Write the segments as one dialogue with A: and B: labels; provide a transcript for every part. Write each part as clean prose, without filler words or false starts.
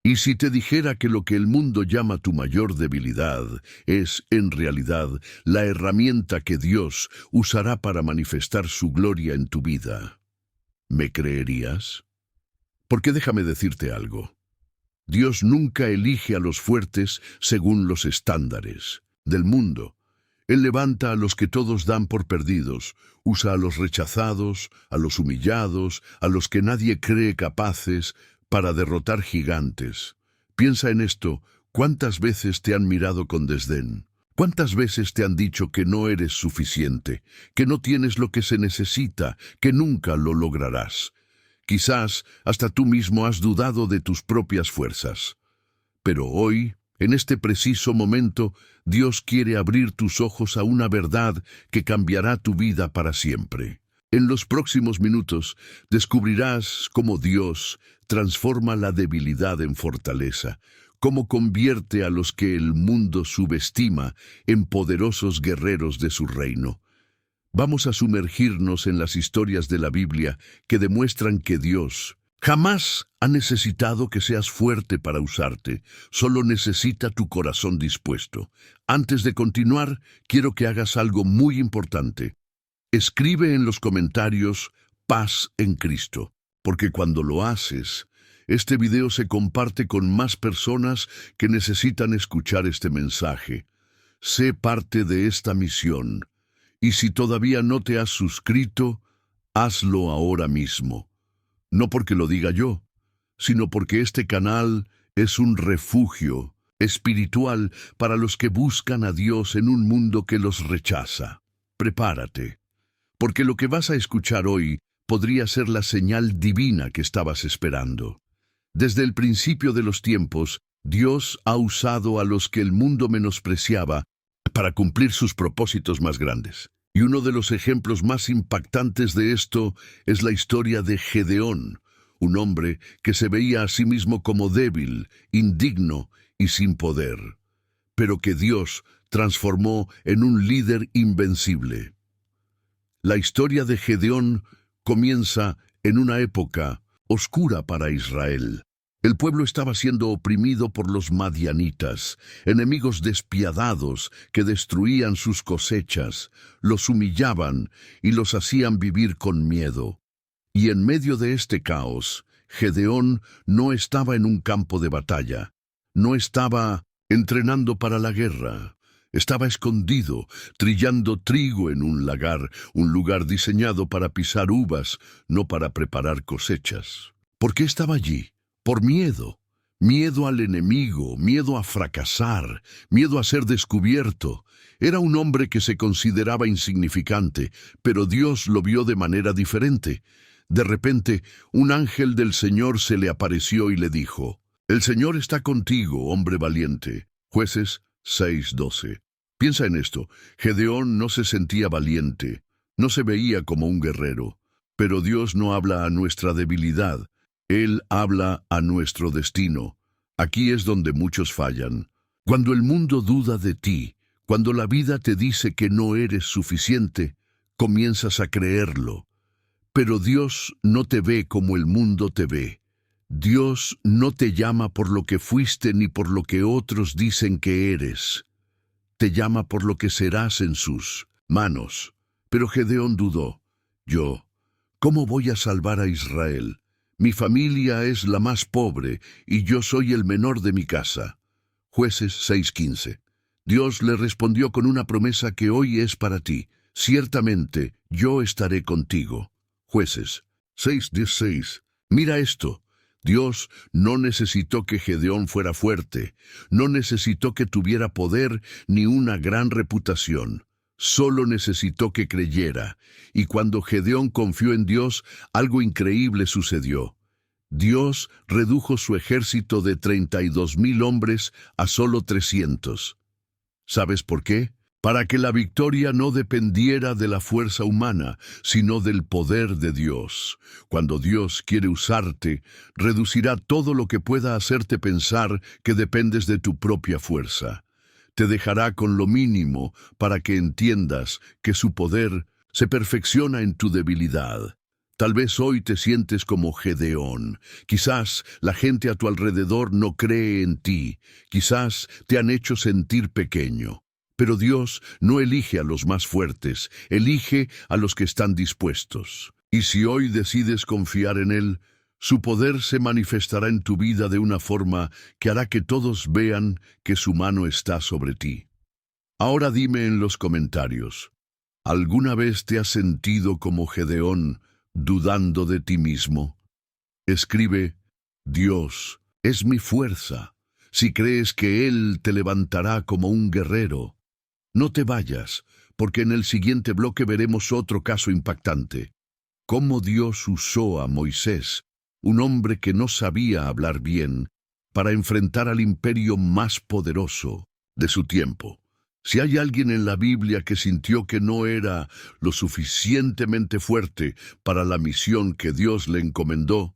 A: Y si te dijera que lo que el mundo llama tu mayor debilidad es, en realidad, la herramienta que Dios usará para manifestar su gloria en tu vida, ¿me creerías? Porque déjame decirte algo. Dios nunca elige a los fuertes según los estándares del mundo. Él levanta a los que todos dan por perdidos, usa a los rechazados, a los humillados, a los que nadie cree capaces, para derrotar gigantes. Piensa en esto, ¿cuántas veces te han mirado con desdén? ¿Cuántas veces te han dicho que no eres suficiente, que no tienes lo que se necesita, que nunca lo lograrás? Quizás hasta tú mismo has dudado de tus propias fuerzas. Pero hoy, en este preciso momento, Dios quiere abrir tus ojos a una verdad que cambiará tu vida para siempre. En los próximos minutos descubrirás cómo Dios transforma la debilidad en fortaleza, cómo convierte a los que el mundo subestima en poderosos guerreros de su reino. Vamos a sumergirnos en las historias de la Biblia que demuestran que Dios jamás ha necesitado que seas fuerte para usarte, solo necesita tu corazón dispuesto. Antes de continuar, quiero que hagas algo muy importante. Escribe en los comentarios "Paz en Cristo", porque cuando lo haces, este video se comparte con más personas que necesitan escuchar este mensaje. Sé parte de esta misión. Y si todavía no te has suscrito, hazlo ahora mismo. No porque lo diga yo, sino porque este canal es un refugio espiritual para los que buscan a Dios en un mundo que los rechaza. Prepárate, porque lo que vas a escuchar hoy podría ser la señal divina que estabas esperando. Desde el principio de los tiempos, Dios ha usado a los que el mundo menospreciaba para cumplir sus propósitos más grandes. Y uno de los ejemplos más impactantes de esto es la historia de Gedeón, un hombre que se veía a sí mismo como débil, indigno y sin poder, pero que Dios transformó en un líder invencible. La historia de Gedeón comienza en una época oscura para Israel. El pueblo estaba siendo oprimido por los madianitas, enemigos despiadados que destruían sus cosechas, los humillaban y los hacían vivir con miedo. Y en medio de este caos, Gedeón no estaba en un campo de batalla, no estaba entrenando para la guerra. Estaba escondido, trillando trigo en un lagar, un lugar diseñado para pisar uvas, no para preparar cosechas. ¿Por qué estaba allí? Por miedo. Miedo al enemigo, miedo a fracasar, miedo a ser descubierto. Era un hombre que se consideraba insignificante, pero Dios lo vio de manera diferente. De repente, un ángel del Señor se le apareció y le dijo: "El Señor está contigo, hombre valiente". Jueces 6:12. Piensa en esto. Gedeón no se sentía valiente, no se veía como un guerrero. Pero Dios no habla a nuestra debilidad, Él habla a nuestro destino. Aquí es donde muchos fallan. Cuando el mundo duda de ti, cuando la vida te dice que no eres suficiente, comienzas a creerlo. Pero Dios no te ve como el mundo te ve. Dios no te llama por lo que fuiste ni por lo que otros dicen que eres. Te llama por lo que serás en sus manos. Pero Gedeón dudó. ¿Cómo voy a salvar a Israel? Mi familia es la más pobre y yo soy el menor de mi casa. Jueces 6:15. Dios le respondió con una promesa que hoy es para ti. Ciertamente, yo estaré contigo. Jueces 6:16. Mira esto. Dios no necesitó que Gedeón fuera fuerte, no necesitó que tuviera poder ni una gran reputación. Solo necesitó que creyera, y cuando Gedeón confió en Dios, algo increíble sucedió. Dios redujo su ejército de 32,000 hombres a solo 300. ¿Sabes por qué? Para que la victoria no dependiera de la fuerza humana, sino del poder de Dios. Cuando Dios quiere usarte, reducirá todo lo que pueda hacerte pensar que dependes de tu propia fuerza. Te dejará con lo mínimo para que entiendas que su poder se perfecciona en tu debilidad. Tal vez hoy te sientes como Gedeón. Quizás la gente a tu alrededor no cree en ti. Quizás te han hecho sentir pequeño. Pero Dios no elige a los más fuertes, elige a los que están dispuestos. Y si hoy decides confiar en Él, su poder se manifestará en tu vida de una forma que hará que todos vean que su mano está sobre ti. Ahora dime en los comentarios, ¿alguna vez te has sentido como Gedeón, dudando de ti mismo? Escribe, Dios es mi fuerza, si crees que Él te levantará como un guerrero. No te vayas, porque en el siguiente bloque veremos otro caso impactante. Cómo Dios usó a Moisés, un hombre que no sabía hablar bien, para enfrentar al imperio más poderoso de su tiempo. Si hay alguien en la Biblia que sintió que no era lo suficientemente fuerte para la misión que Dios le encomendó,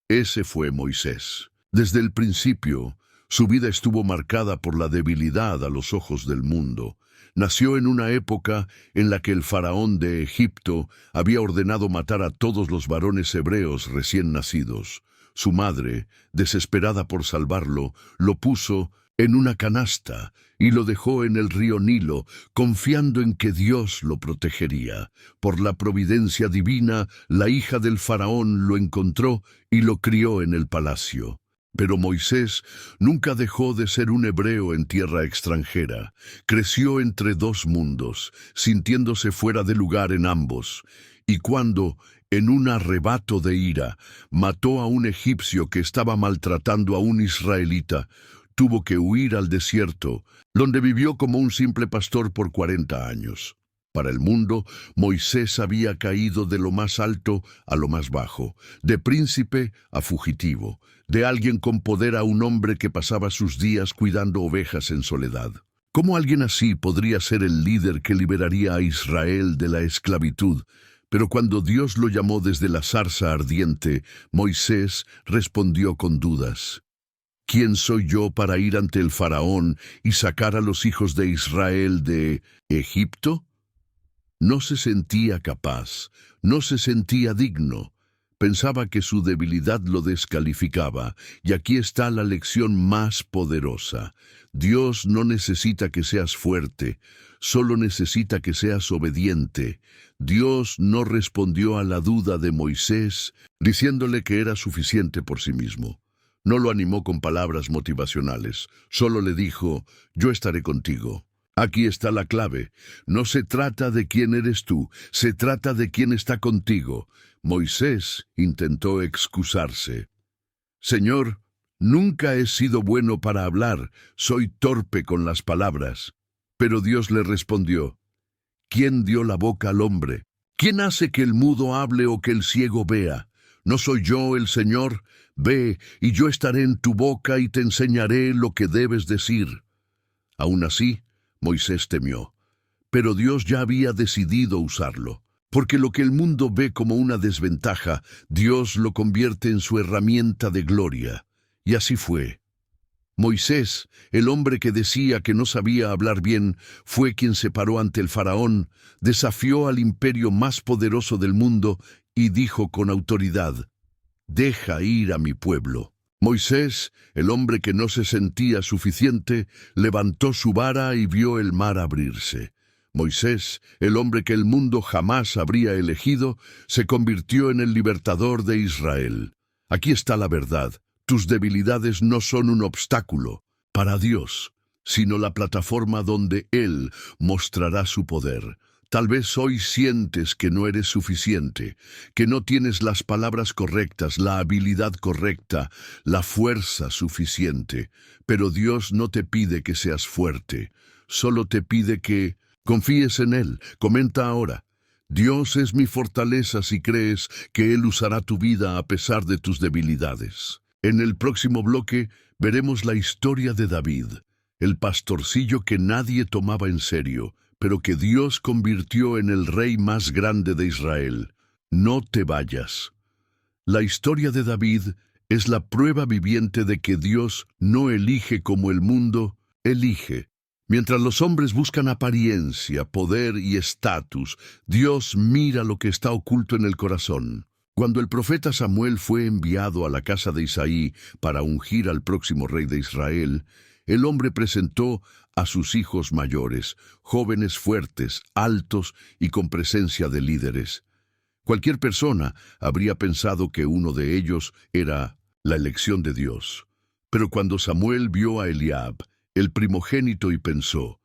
A: ese fue Moisés. Desde el principio, su vida estuvo marcada por la debilidad a los ojos del mundo. Nació en una época en la que el faraón de Egipto había ordenado matar a todos los varones hebreos recién nacidos. Su madre, desesperada por salvarlo, lo puso en una canasta y lo dejó en el río Nilo, confiando en que Dios lo protegería. Por la providencia divina, la hija del faraón lo encontró y lo crió en el palacio. Pero Moisés nunca dejó de ser un hebreo en tierra extranjera. Creció entre dos mundos, sintiéndose fuera de lugar en ambos. Y cuando, en un arrebato de ira, mató a un egipcio que estaba maltratando a un israelita, tuvo que huir al desierto, donde vivió como un simple pastor por 40 años. Para el mundo, Moisés había caído de lo más alto a lo más bajo, de príncipe a fugitivo, de alguien con poder a un hombre que pasaba sus días cuidando ovejas en soledad. ¿Cómo alguien así podría ser el líder que liberaría a Israel de la esclavitud? Pero cuando Dios lo llamó desde la zarza ardiente, Moisés respondió con dudas. ¿Quién soy yo para ir ante el faraón y sacar a los hijos de Israel de Egipto? No se sentía capaz, no se sentía digno. Pensaba que su debilidad lo descalificaba, y aquí está la lección más poderosa. Dios no necesita que seas fuerte, solo necesita que seas obediente. Dios no respondió a la duda de Moisés, diciéndole que era suficiente por sí mismo. No lo animó con palabras motivacionales, solo le dijo, yo estaré contigo. Aquí está la clave. No se trata de quién eres tú, se trata de quién está contigo. Moisés intentó excusarse. Señor, nunca he sido bueno para hablar, soy torpe con las palabras. Pero Dios le respondió, ¿quién dio la boca al hombre? ¿Quién hace que el mudo hable o que el ciego vea? ¿No soy yo el Señor? Ve, y yo estaré en tu boca y te enseñaré lo que debes decir. Aún así, Moisés temió, pero Dios ya había decidido usarlo, porque lo que el mundo ve como una desventaja, Dios lo convierte en su herramienta de gloria. Y así fue. Moisés, el hombre que decía que no sabía hablar bien, fue quien se paró ante el faraón, desafió al imperio más poderoso del mundo y dijo con autoridad, «Deja ir a mi pueblo». Moisés, el hombre que no se sentía suficiente, levantó su vara y vio el mar abrirse. Moisés, el hombre que el mundo jamás habría elegido, se convirtió en el libertador de Israel. Aquí está la verdad. Tus debilidades no son un obstáculo para Dios, sino la plataforma donde Él mostrará su poder. Tal vez hoy sientes que no eres suficiente, que no tienes las palabras correctas, la habilidad correcta, la fuerza suficiente. Pero Dios no te pide que seas fuerte, solo te pide que confíes en Él. Comenta ahora, Dios es mi fortaleza si crees que Él usará tu vida a pesar de tus debilidades. En el próximo bloque veremos la historia de David, el pastorcillo que nadie tomaba en serio, pero que Dios convirtió en el rey más grande de Israel. No te vayas. La historia de David es la prueba viviente de que Dios no elige como el mundo elige. Mientras los hombres buscan apariencia, poder y estatus, Dios mira lo que está oculto en el corazón. Cuando el profeta Samuel fue enviado a la casa de Isaí para ungir al próximo rey de Israel, el hombre presentó a sus hijos mayores, jóvenes fuertes, altos y con presencia de líderes. Cualquier persona habría pensado que uno de ellos era la elección de Dios. Pero cuando Samuel vio a Eliab, el primogénito, y pensó,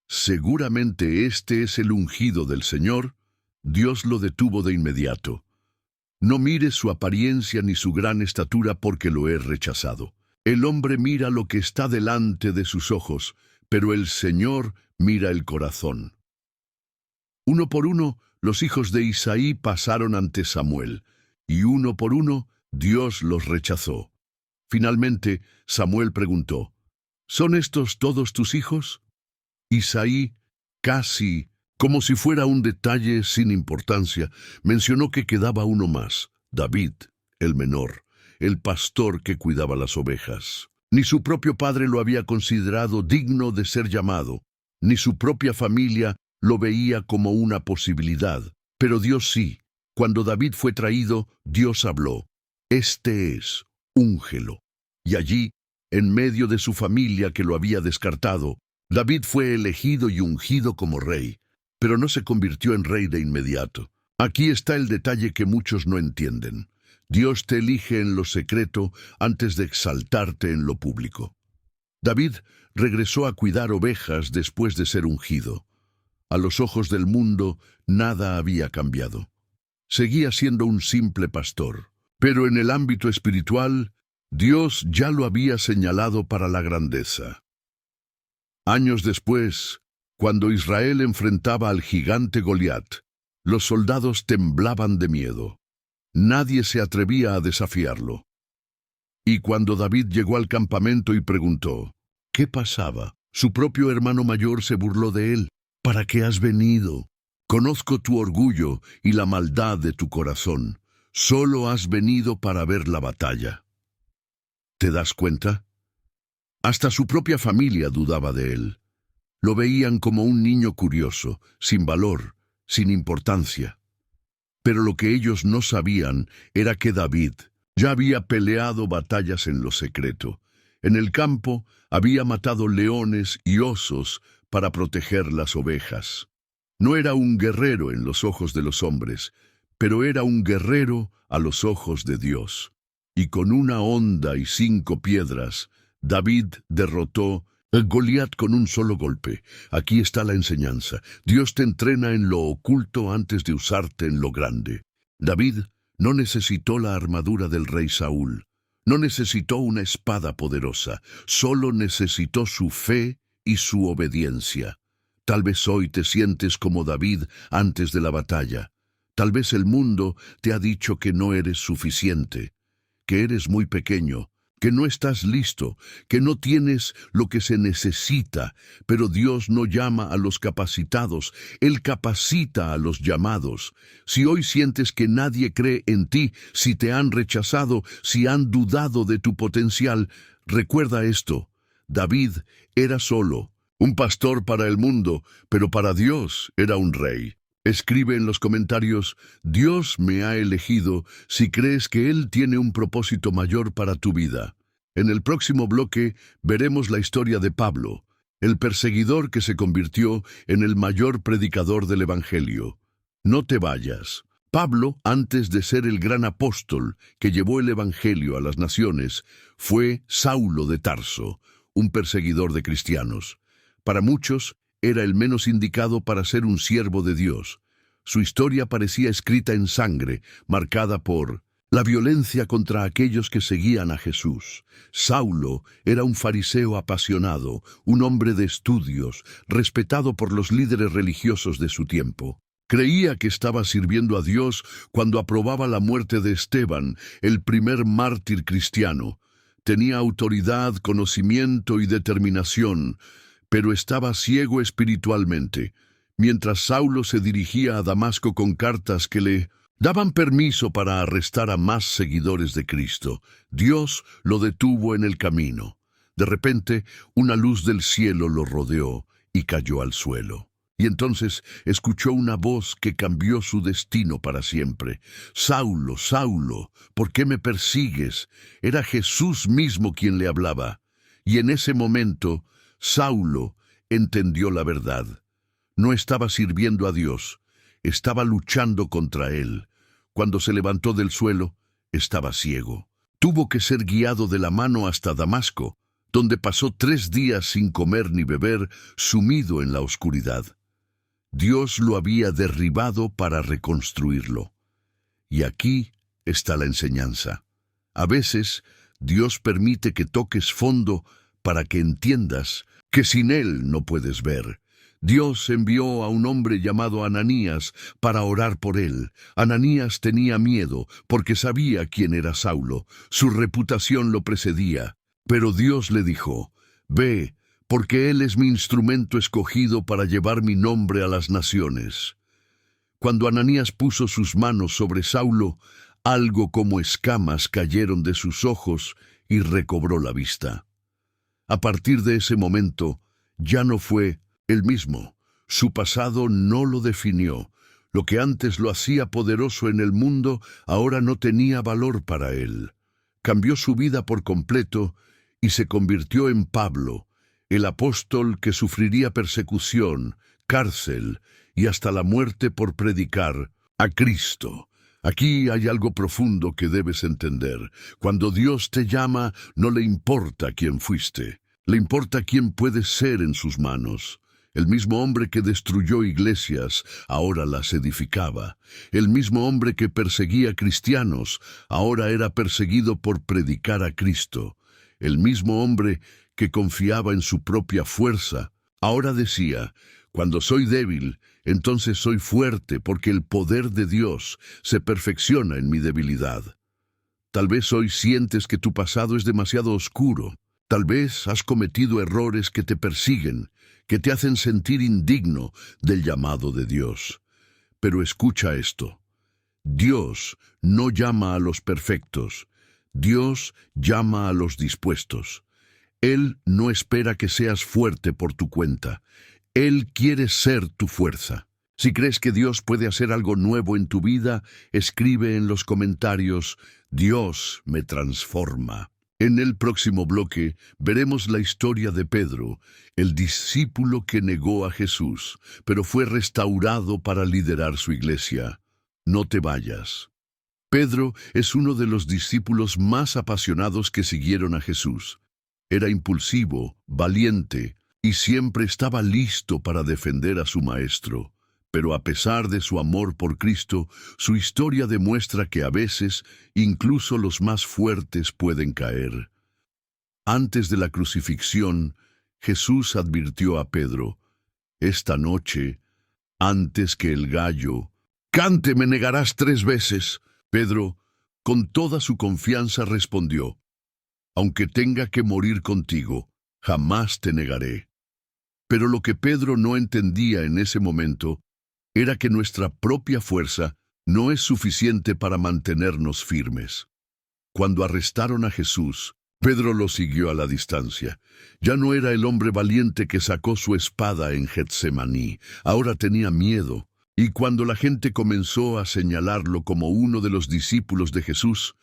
A: seguramente este es el ungido del Señor, Dios lo detuvo de inmediato. No mires su apariencia ni su gran estatura porque lo he rechazado. El hombre mira lo que está delante de sus ojos, pero el Señor mira el corazón. Uno por uno, los hijos de Isaí pasaron ante Samuel, y uno por uno, Dios los rechazó. Finalmente, Samuel preguntó, ¿son estos todos tus hijos? Isaí, casi como si fuera un detalle sin importancia, mencionó que quedaba uno más, David, el menor, el pastor que cuidaba las ovejas. Ni su propio padre lo había considerado digno de ser llamado, ni su propia familia lo veía como una posibilidad. Pero Dios sí. Cuando David fue traído, Dios habló. Este es, úngelo. Y allí, en medio de su familia que lo había descartado, David fue elegido y ungido como rey, pero no se convirtió en rey de inmediato. Aquí está el detalle que muchos no entienden. Dios te elige en lo secreto antes de exaltarte en lo público. David regresó a cuidar ovejas después de ser ungido. A los ojos del mundo, nada había cambiado. Seguía siendo un simple pastor, pero en el ámbito espiritual, Dios ya lo había señalado para la grandeza. Años después, cuando Israel enfrentaba al gigante Goliat, los soldados temblaban de miedo. Nadie se atrevía a desafiarlo. Y cuando David llegó al campamento y preguntó, ¿qué pasaba? Su propio hermano mayor se burló de él. ¿Para qué has venido? Conozco tu orgullo y la maldad de tu corazón. Solo has venido para ver la batalla. ¿Te das cuenta? Hasta su propia familia dudaba de él. Lo veían como un niño curioso, sin valor, sin importancia. Pero lo que ellos no sabían era que David ya había peleado batallas en lo secreto. En el campo había matado leones y osos para proteger las ovejas. No era un guerrero en los ojos de los hombres, pero era un guerrero a los ojos de Dios. Y con una honda y 5 piedras, David derrotó a Goliat con un solo golpe. Aquí está la enseñanza. Dios te entrena en lo oculto antes de usarte en lo grande. David no necesitó la armadura del rey Saúl. No necesitó una espada poderosa. Solo necesitó su fe y su obediencia. Tal vez hoy te sientes como David antes de la batalla. Tal vez el mundo te ha dicho que no eres suficiente, que eres muy pequeño, que no estás listo, que no tienes lo que se necesita, pero Dios no llama a los capacitados, Él capacita a los llamados. Si hoy sientes que nadie cree en ti, si te han rechazado, si han dudado de tu potencial, recuerda esto: David era solo, un pastor para el mundo, pero para Dios era un rey. Escribe en los comentarios, Dios me ha elegido, si crees que Él tiene un propósito mayor para tu vida. En el próximo bloque veremos la historia de Pablo, el perseguidor que se convirtió en el mayor predicador del Evangelio. No te vayas. Pablo, antes de ser el gran apóstol que llevó el Evangelio a las naciones, fue Saulo de Tarso, un perseguidor de cristianos. Para muchos, era el menos indicado para ser un siervo de Dios. Su historia parecía escrita en sangre, marcada por la violencia contra aquellos que seguían a Jesús. Saulo era un fariseo apasionado, un hombre de estudios, respetado por los líderes religiosos de su tiempo. Creía que estaba sirviendo a Dios cuando aprobaba la muerte de Esteban, el primer mártir cristiano. Tenía autoridad, conocimiento y determinación, pero estaba ciego espiritualmente. Mientras Saulo se dirigía a Damasco con cartas que le daban permiso para arrestar a más seguidores de Cristo, Dios lo detuvo en el camino. De repente, una luz del cielo lo rodeó y cayó al suelo. Y entonces escuchó una voz que cambió su destino para siempre. «Saulo, Saulo, ¿por qué me persigues?». Era Jesús mismo quien le hablaba. Y en ese momento, Saulo entendió la verdad. No estaba sirviendo a Dios, estaba luchando contra él. Cuando se levantó del suelo, estaba ciego. Tuvo que ser guiado de la mano hasta Damasco, donde pasó 3 días sin comer ni beber, sumido en la oscuridad. Dios lo había derribado para reconstruirlo. Y aquí está la enseñanza. A veces, Dios permite que toques fondo para que entiendas que sin Él no puedes ver. Dios envió a un hombre llamado Ananías para orar por él. Ananías tenía miedo porque sabía quién era Saulo. Su reputación lo precedía. Pero Dios le dijo: «Ve, porque él es mi instrumento escogido para llevar mi nombre a las naciones». Cuando Ananías puso sus manos sobre Saulo, algo como escamas cayeron de sus ojos y recobró la vista. A partir de ese momento, ya no fue el mismo. Su pasado no lo definió. Lo que antes lo hacía poderoso en el mundo, ahora no tenía valor para él. Cambió su vida por completo y se convirtió en Pablo, el apóstol que sufriría persecución, cárcel y hasta la muerte por predicar a Cristo. Aquí hay algo profundo que debes entender. Cuando Dios te llama, no le importa quién fuiste, le importa quién puedes ser en sus manos. El mismo hombre que destruyó iglesias, ahora las edificaba. El mismo hombre que perseguía cristianos, ahora era perseguido por predicar a Cristo. El mismo hombre que confiaba en su propia fuerza, ahora decía: «Cuando soy débil, entonces soy fuerte, porque el poder de Dios se perfecciona en mi debilidad». Tal vez hoy sientes que tu pasado es demasiado oscuro. Tal vez has cometido errores que te persiguen, que te hacen sentir indigno del llamado de Dios. Pero escucha esto: Dios no llama a los perfectos, Dios llama a los dispuestos. Él no espera que seas fuerte por tu cuenta, Él quiere ser tu fuerza. Si crees que Dios puede hacer algo nuevo en tu vida, escribe en los comentarios: «Dios me transforma». En el próximo bloque veremos la historia de Pedro, el discípulo que negó a Jesús, pero fue restaurado para liderar su iglesia. No te vayas. Pedro es uno de los discípulos más apasionados que siguieron a Jesús. Era impulsivo, valiente, y siempre estaba listo para defender a su maestro. Pero a pesar de su amor por Cristo, su historia demuestra que a veces incluso los más fuertes pueden caer. Antes de la crucifixión, Jesús advirtió a Pedro: «Esta noche, antes que el gallo cante, me negarás 3 veces». Pedro, con toda su confianza, respondió: «Aunque tenga que morir contigo, jamás te negaré». Pero lo que Pedro no entendía en ese momento era que nuestra propia fuerza no es suficiente para mantenernos firmes. Cuando arrestaron a Jesús, Pedro lo siguió a la distancia. Ya no era el hombre valiente que sacó su espada en Getsemaní. Ahora tenía miedo. Y cuando la gente comenzó a señalarlo como uno de los discípulos de Jesús,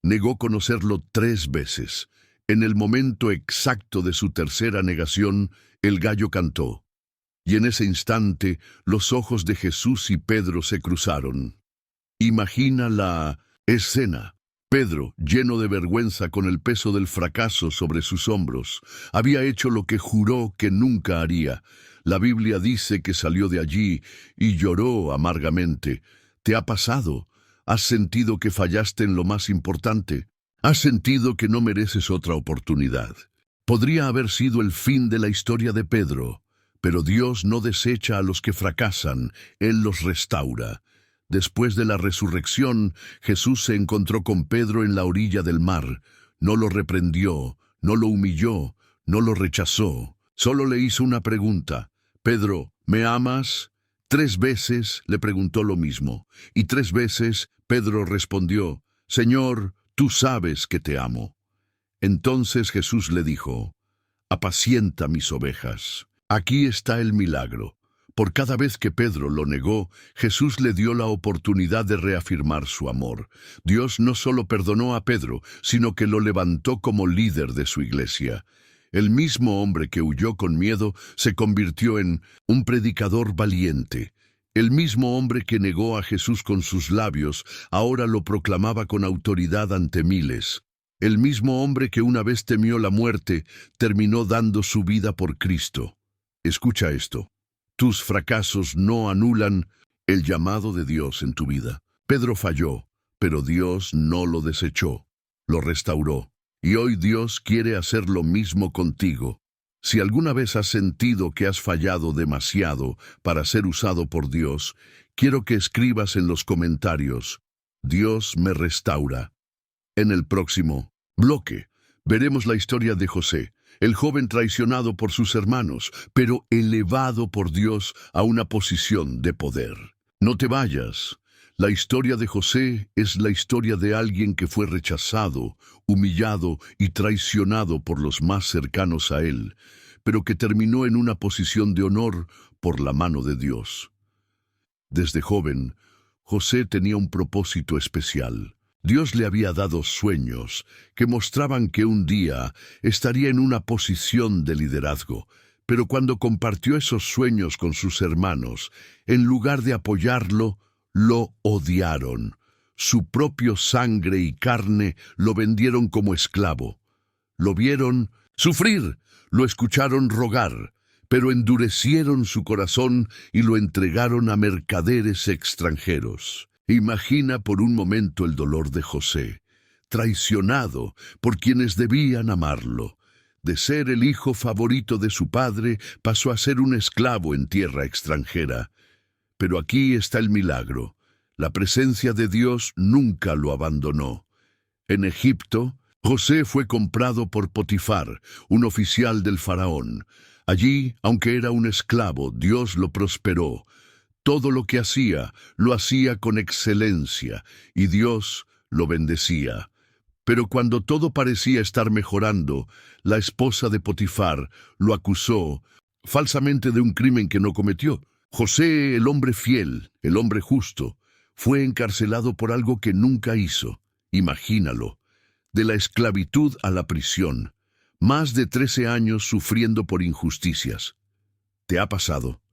A: negó conocerlo 3 veces. En el momento exacto de su tercera negación, el gallo cantó. Y en ese instante, los ojos de Jesús y Pedro se cruzaron. Imagina la escena. Pedro, lleno de vergüenza con el peso del fracaso sobre sus hombros, había hecho lo que juró que nunca haría. La Biblia dice que salió de allí y lloró amargamente. ¿Te ha pasado? ¿Has sentido que fallaste en lo más importante? ¿Has sentido que no mereces otra oportunidad? Podría haber sido el fin de la historia de Pedro. Pero Dios no desecha a los que fracasan, Él los restaura. Después de la resurrección, Jesús se encontró con Pedro en la orilla del mar. No lo reprendió, no lo humilló, no lo rechazó. Solo le hizo una pregunta: «Pedro, ¿me amas?». 3 veces le preguntó lo mismo, y 3 veces Pedro respondió: «Señor, tú sabes que te amo». Entonces Jesús le dijo: «Apacienta mis ovejas». Aquí está el milagro. Por cada vez que Pedro lo negó, Jesús le dio la oportunidad de reafirmar su amor. Dios no solo perdonó a Pedro, sino que lo levantó como líder de su iglesia. El mismo hombre que huyó con miedo se convirtió en un predicador valiente. El mismo hombre que negó a Jesús con sus labios, ahora lo proclamaba con autoridad ante miles. El mismo hombre que una vez temió la muerte, terminó dando su vida por Cristo. Escucha esto. Tus fracasos no anulan el llamado de Dios en tu vida. Pedro falló, pero Dios no lo desechó, lo restauró. Y hoy Dios quiere hacer lo mismo contigo. Si alguna vez has sentido que has fallado demasiado para ser usado por Dios, quiero que escribas en los comentarios: Dios me restaura. En el próximo bloque veremos la historia de José, el joven traicionado por sus hermanos, pero elevado por Dios a una posición de poder. No te vayas. La historia de José es la historia de alguien que fue rechazado, humillado y traicionado por los más cercanos a él, pero que terminó en una posición de honor por la mano de Dios. Desde joven, José tenía un propósito especial. Dios le había dado sueños que mostraban que un día estaría en una posición de liderazgo, pero cuando compartió esos sueños con sus hermanos, en lugar de apoyarlo, lo odiaron. Su propio sangre y carne lo vendieron como esclavo. Lo vieron sufrir, lo escucharon rogar, pero endurecieron su corazón y lo entregaron a mercaderes extranjeros. Imagina por un momento el dolor de José, traicionado por quienes debían amarlo. De ser el hijo favorito de su padre, pasó a ser un esclavo en tierra extranjera. Pero aquí está el milagro. La presencia de Dios nunca lo abandonó. En Egipto, José fue comprado por Potifar, un oficial del faraón. Allí, aunque era un esclavo, Dios lo prosperó. Todo lo que hacía, lo hacía con excelencia, y Dios lo bendecía. Pero cuando todo parecía estar mejorando, la esposa de Potifar lo acusó falsamente de un crimen que no cometió. José, el hombre fiel, el hombre justo, fue encarcelado por algo que nunca hizo. Imagínalo, de la esclavitud a la prisión, más de 13 años sufriendo por injusticias. ¿Te ha pasado?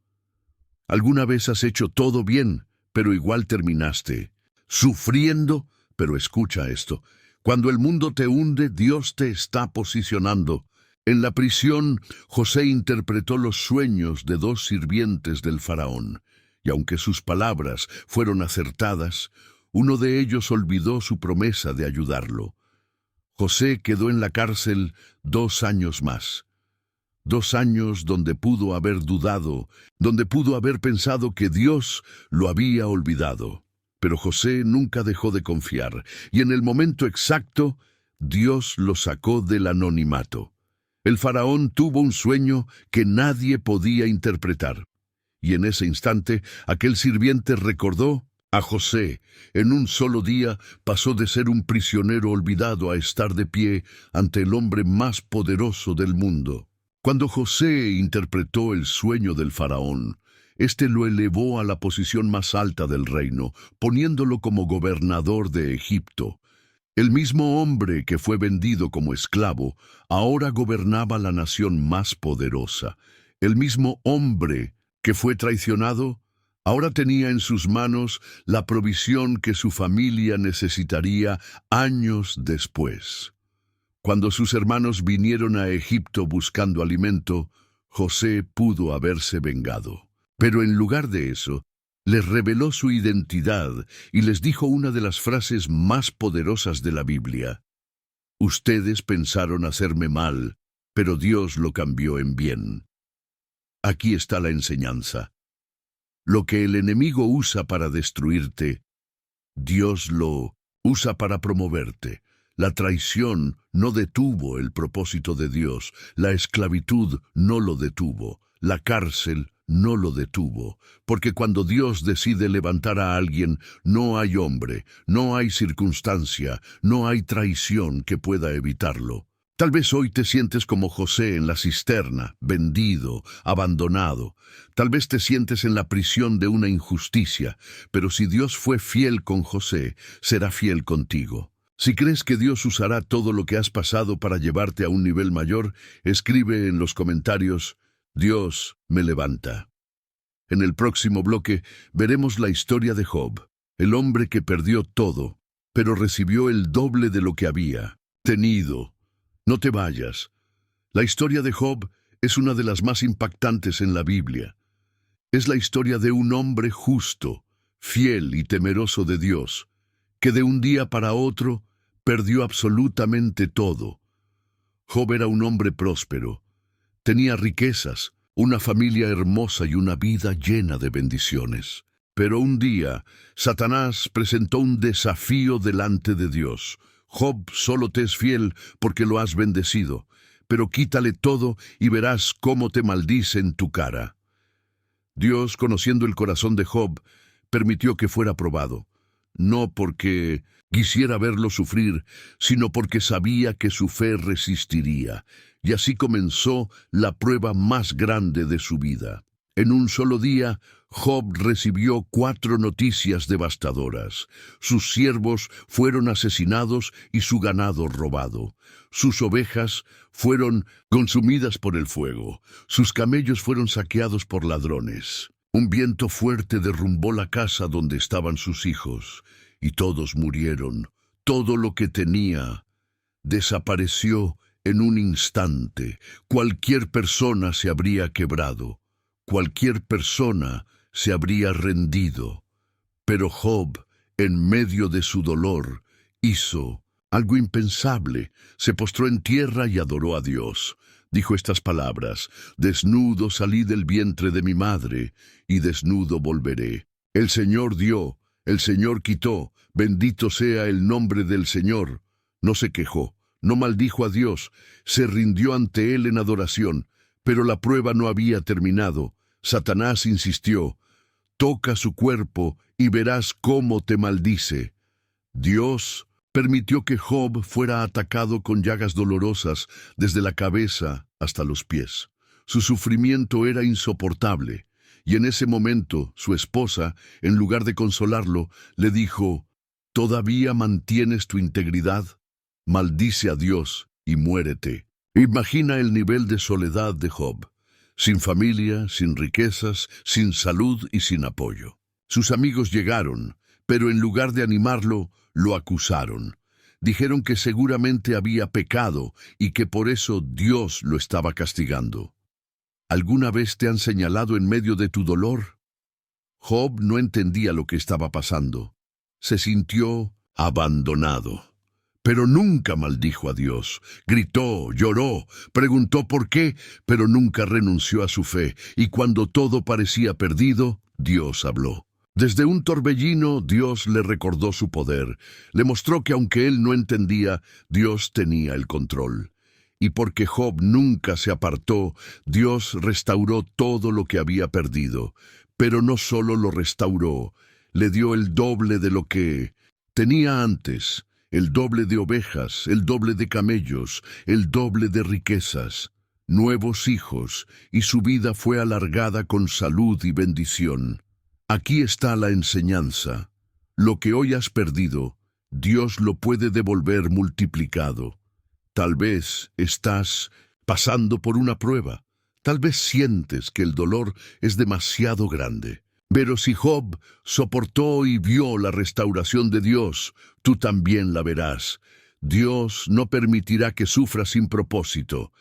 A: ¿Alguna vez has hecho todo bien, pero igual terminaste sufriendo? Pero escucha esto. Cuando el mundo te hunde, Dios te está posicionando. En la prisión, José interpretó los sueños de 2 sirvientes del faraón, y aunque sus palabras fueron acertadas, uno de ellos olvidó su promesa de ayudarlo. José quedó en la cárcel 2 años más. 2 años donde pudo haber dudado, donde pudo haber pensado que Dios lo había olvidado. Pero José nunca dejó de confiar, y en el momento exacto, Dios lo sacó del anonimato. El faraón tuvo un sueño que nadie podía interpretar. Y en ese instante, aquel sirviente recordó a José. En un solo día pasó de ser un prisionero olvidado a estar de pie ante el hombre más poderoso del mundo. Cuando José interpretó el sueño del faraón, éste lo elevó a la posición más alta del reino, poniéndolo como gobernador de Egipto. El mismo hombre que fue vendido como esclavo, ahora gobernaba la nación más poderosa. El mismo hombre que fue traicionado, ahora tenía en sus manos la provisión que su familia necesitaría años después. Cuando sus hermanos vinieron a Egipto buscando alimento, José pudo haberse vengado. Pero en lugar de eso, les reveló su identidad y les dijo una de las frases más poderosas de la Biblia. Ustedes pensaron hacerme mal, pero Dios lo cambió en bien. Aquí está la enseñanza. Lo que el enemigo usa para destruirte, Dios lo usa para promoverte. La traición no detuvo el propósito de Dios, la esclavitud no lo detuvo, la cárcel no lo detuvo, porque cuando Dios decide levantar a alguien, no hay hombre, no hay circunstancia, no hay traición que pueda evitarlo. Tal vez hoy te sientes como José en la cisterna, vendido, abandonado. Tal vez te sientes en la prisión de una injusticia, pero si Dios fue fiel con José, será fiel contigo. Si crees que Dios usará todo lo que has pasado para llevarte a un nivel mayor, escribe en los comentarios: Dios me levanta. En el próximo bloque veremos la historia de Job, el hombre que perdió todo, pero recibió el doble de lo que había tenido. No te vayas. La historia de Job es una de las más impactantes en la Biblia. Es la historia de un hombre justo, fiel y temeroso de Dios, que de un día para otro perdió absolutamente todo. Job era un hombre próspero, tenía riquezas, una familia hermosa y una vida llena de bendiciones. Pero un día, Satanás presentó un desafío delante de Dios. Job, solo te es fiel porque lo has bendecido, pero quítale todo y verás cómo te maldice en tu cara. Dios, conociendo el corazón de Job, permitió que fuera probado, no porque quisiera verlo sufrir, sino porque sabía que su fe resistiría, y así comenzó la prueba más grande de su vida. En un solo día, Job recibió 4 noticias devastadoras. Sus siervos fueron asesinados y su ganado robado. Sus ovejas fueron consumidas por el fuego. Sus camellos fueron saqueados por ladrones. Un viento fuerte derrumbó la casa donde estaban sus hijos, y todos murieron. Todo lo que tenía desapareció en un instante. Cualquier persona se habría quebrado. Cualquier persona se habría rendido. Pero Job, en medio de su dolor, hizo algo impensable. Se postró en tierra y adoró a Dios. Dijo estas palabras: desnudo salí del vientre de mi madre, y desnudo volveré. El Señor dio, el Señor quitó, bendito sea el nombre del Señor. No se quejó, no maldijo a Dios, se rindió ante él en adoración. Pero la prueba no había terminado. Satanás insistió: toca su cuerpo y verás cómo te maldice. Dios permitió que Job fuera atacado con llagas dolorosas desde la cabeza hasta los pies. Su sufrimiento era insoportable, y en ese momento su esposa, en lugar de consolarlo, le dijo: ¿todavía mantienes tu integridad? Maldice a Dios y muérete. Imagina el nivel de soledad de Job. Sin familia, sin riquezas, sin salud y sin apoyo. Sus amigos llegaron, pero en lugar de animarlo, lo acusaron. Dijeron que seguramente había pecado y que por eso Dios lo estaba castigando. ¿Alguna vez te han señalado en medio de tu dolor? Job no entendía lo que estaba pasando. Se sintió abandonado. Pero nunca maldijo a Dios. Gritó, lloró, preguntó por qué, pero nunca renunció a su fe. Y cuando todo parecía perdido, Dios habló. Desde un torbellino, Dios le recordó su poder. Le mostró que aunque él no entendía, Dios tenía el control. Y porque Job nunca se apartó, Dios restauró todo lo que había perdido. Pero no solo lo restauró, le dio el doble de lo que tenía antes. El doble de ovejas, el doble de camellos, el doble de riquezas, nuevos hijos, y su vida fue alargada con salud y bendición. Aquí está la enseñanza. Lo que hoy has perdido, Dios lo puede devolver multiplicado. Tal vez estás pasando por una prueba. Tal vez sientes que el dolor es demasiado grande. Pero si Job soportó y vio la restauración de Dios, tú también la verás. Dios no permitirá que sufras sin propósito.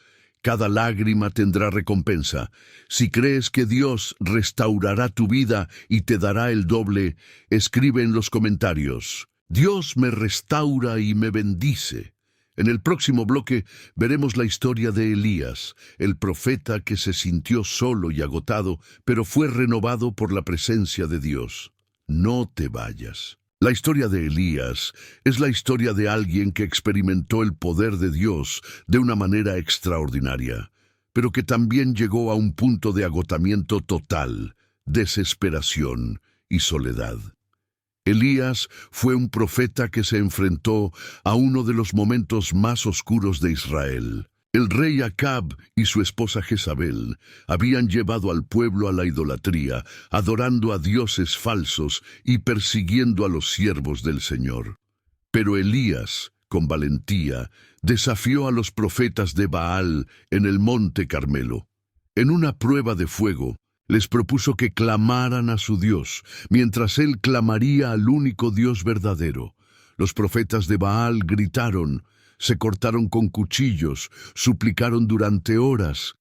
A: Cada lágrima tendrá recompensa. Si crees que Dios restaurará tu vida y te dará el doble, escribe en los comentarios: Dios me restaura y me bendice. En el próximo bloque veremos la historia de Elías, el profeta que se sintió solo y agotado, pero fue renovado por la presencia de Dios. No te vayas. La historia de Elías es la historia de alguien que experimentó el poder de Dios de una manera extraordinaria, pero que también llegó a un punto de agotamiento total, desesperación y soledad. Elías fue un profeta que se enfrentó a uno de los momentos más oscuros de Israel. El rey Acab y su esposa Jezabel habían llevado al pueblo a la idolatría, adorando a dioses falsos y persiguiendo a los siervos del Señor. Pero Elías, con valentía, desafió a los profetas de Baal en el monte Carmelo. En una prueba de fuego, les propuso que clamaran a su Dios, mientras él clamaría al único Dios verdadero. Los profetas de Baal gritaron, se cortaron con cuchillos, suplicaron durante horas,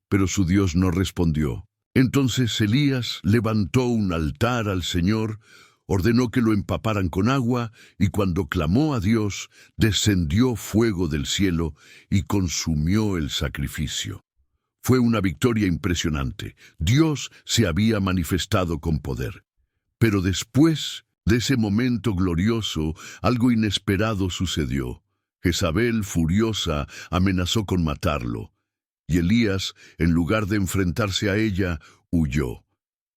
A: pero su Dios no respondió. Entonces Elías levantó un altar al Señor, ordenó que lo empaparan con agua, y cuando clamó a Dios, descendió fuego del cielo y consumió el sacrificio. Fue una victoria impresionante. Dios se había manifestado con poder. Pero después de ese momento glorioso, algo inesperado sucedió. Jezabel, furiosa, amenazó con matarlo. Y Elías, en lugar de enfrentarse a ella, huyó.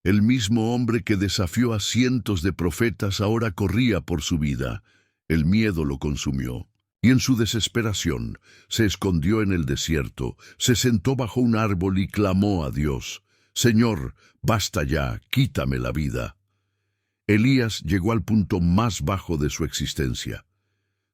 A: El mismo hombre que desafió a cientos de profetas ahora corría por su vida. El miedo lo consumió. Y en su desesperación se escondió en el desierto, se sentó bajo un árbol y clamó a Dios: «Señor, basta ya, quítame la vida». Elías llegó al punto más bajo de su existencia.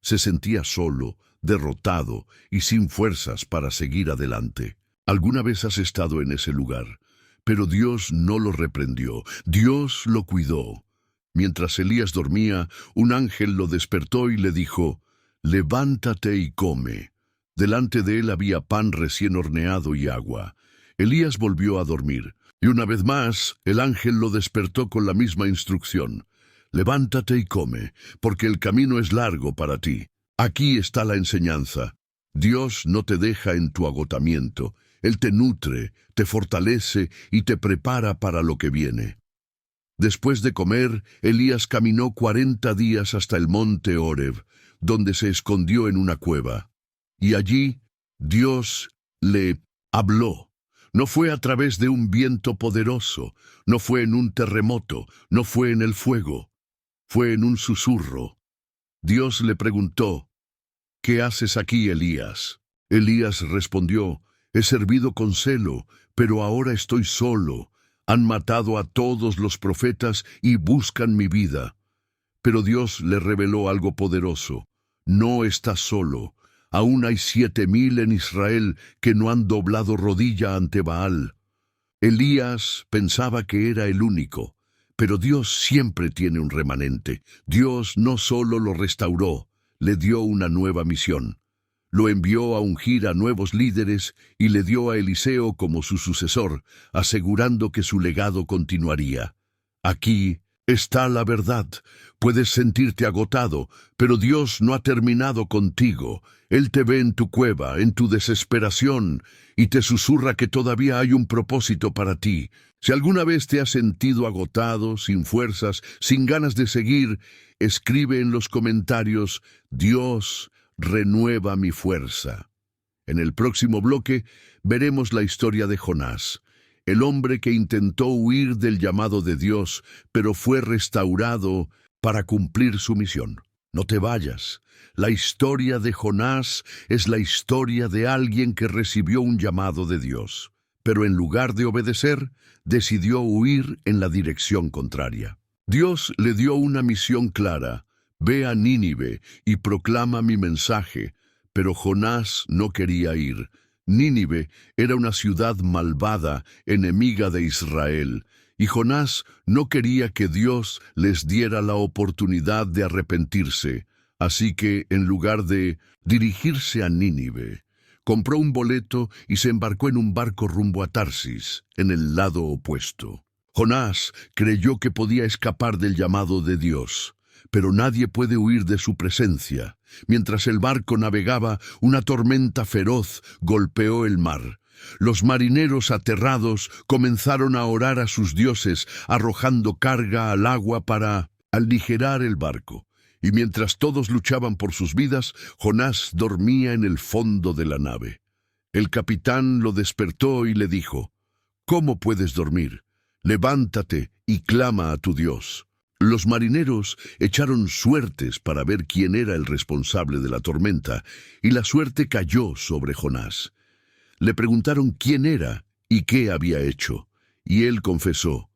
A: Se sentía solo, derrotado y sin fuerzas para seguir adelante. ¿Alguna vez has estado en ese lugar? Pero Dios no lo reprendió, Dios lo cuidó. Mientras Elías dormía, un ángel lo despertó y le dijo: «Levántate y come». Delante de él había pan recién horneado y agua. Elías volvió a dormir, y una vez más el ángel lo despertó con la misma instrucción: «Levántate y come, porque el camino es largo para ti». Aquí está la enseñanza. Dios no te deja en tu agotamiento. Él te nutre, te fortalece y te prepara para lo que viene. Después de comer, Elías caminó 40 días hasta el monte Horeb, donde se escondió en una cueva. Y allí Dios le habló. No fue a través de un viento poderoso, no fue en un terremoto, no fue en el fuego, fue en un susurro. Dios le preguntó: «¿Qué haces aquí, Elías?». Elías respondió: «He servido con celo, pero ahora estoy solo. Han matado a todos los profetas y buscan mi vida». Pero Dios le reveló algo poderoso: «No estás solo. Aún hay 7,000 en Israel que no han doblado rodilla ante Baal». Elías pensaba que era el único, pero Dios siempre tiene un remanente. Dios no solo lo restauró, le dio una nueva misión. Lo envió a ungir a nuevos líderes y le dio a Eliseo como su sucesor, asegurando que su legado continuaría. Aquí está la verdad. Puedes sentirte agotado, pero Dios no ha terminado contigo. Él te ve en tu cueva, en tu desesperación, y te susurra que todavía hay un propósito para ti. Si alguna vez te has sentido agotado, sin fuerzas, sin ganas de seguir, escribe en los comentarios: «Dios renueva mi fuerza». En el próximo bloque veremos la historia de Jonás, el hombre que intentó huir del llamado de Dios, pero fue restaurado para cumplir su misión. No te vayas. La historia de Jonás es la historia de alguien que recibió un llamado de Dios, pero en lugar de obedecer, decidió huir en la dirección contraria. Dios le dio una misión clara: «Ve a Nínive y proclama mi mensaje», pero Jonás no quería ir. Nínive era una ciudad malvada, enemiga de Israel, y Jonás no quería que Dios les diera la oportunidad de arrepentirse. Así que, en lugar de dirigirse a Nínive, compró un boleto y se embarcó en un barco rumbo a Tarsis, en el lado opuesto. Jonás creyó que podía escapar del llamado de Dios, pero nadie puede huir de su presencia. Mientras el barco navegaba, una tormenta feroz golpeó el mar. Los marineros, aterrados, comenzaron a orar a sus dioses, arrojando carga al agua para aligerar el barco. Y mientras todos luchaban por sus vidas, Jonás dormía en el fondo de la nave. El capitán lo despertó y le dijo: «¿Cómo puedes dormir? Levántate y clama a tu Dios». Los marineros echaron suertes para ver quién era el responsable de la tormenta, y la suerte cayó sobre Jonás. Le preguntaron quién era y qué había hecho, y él confesó: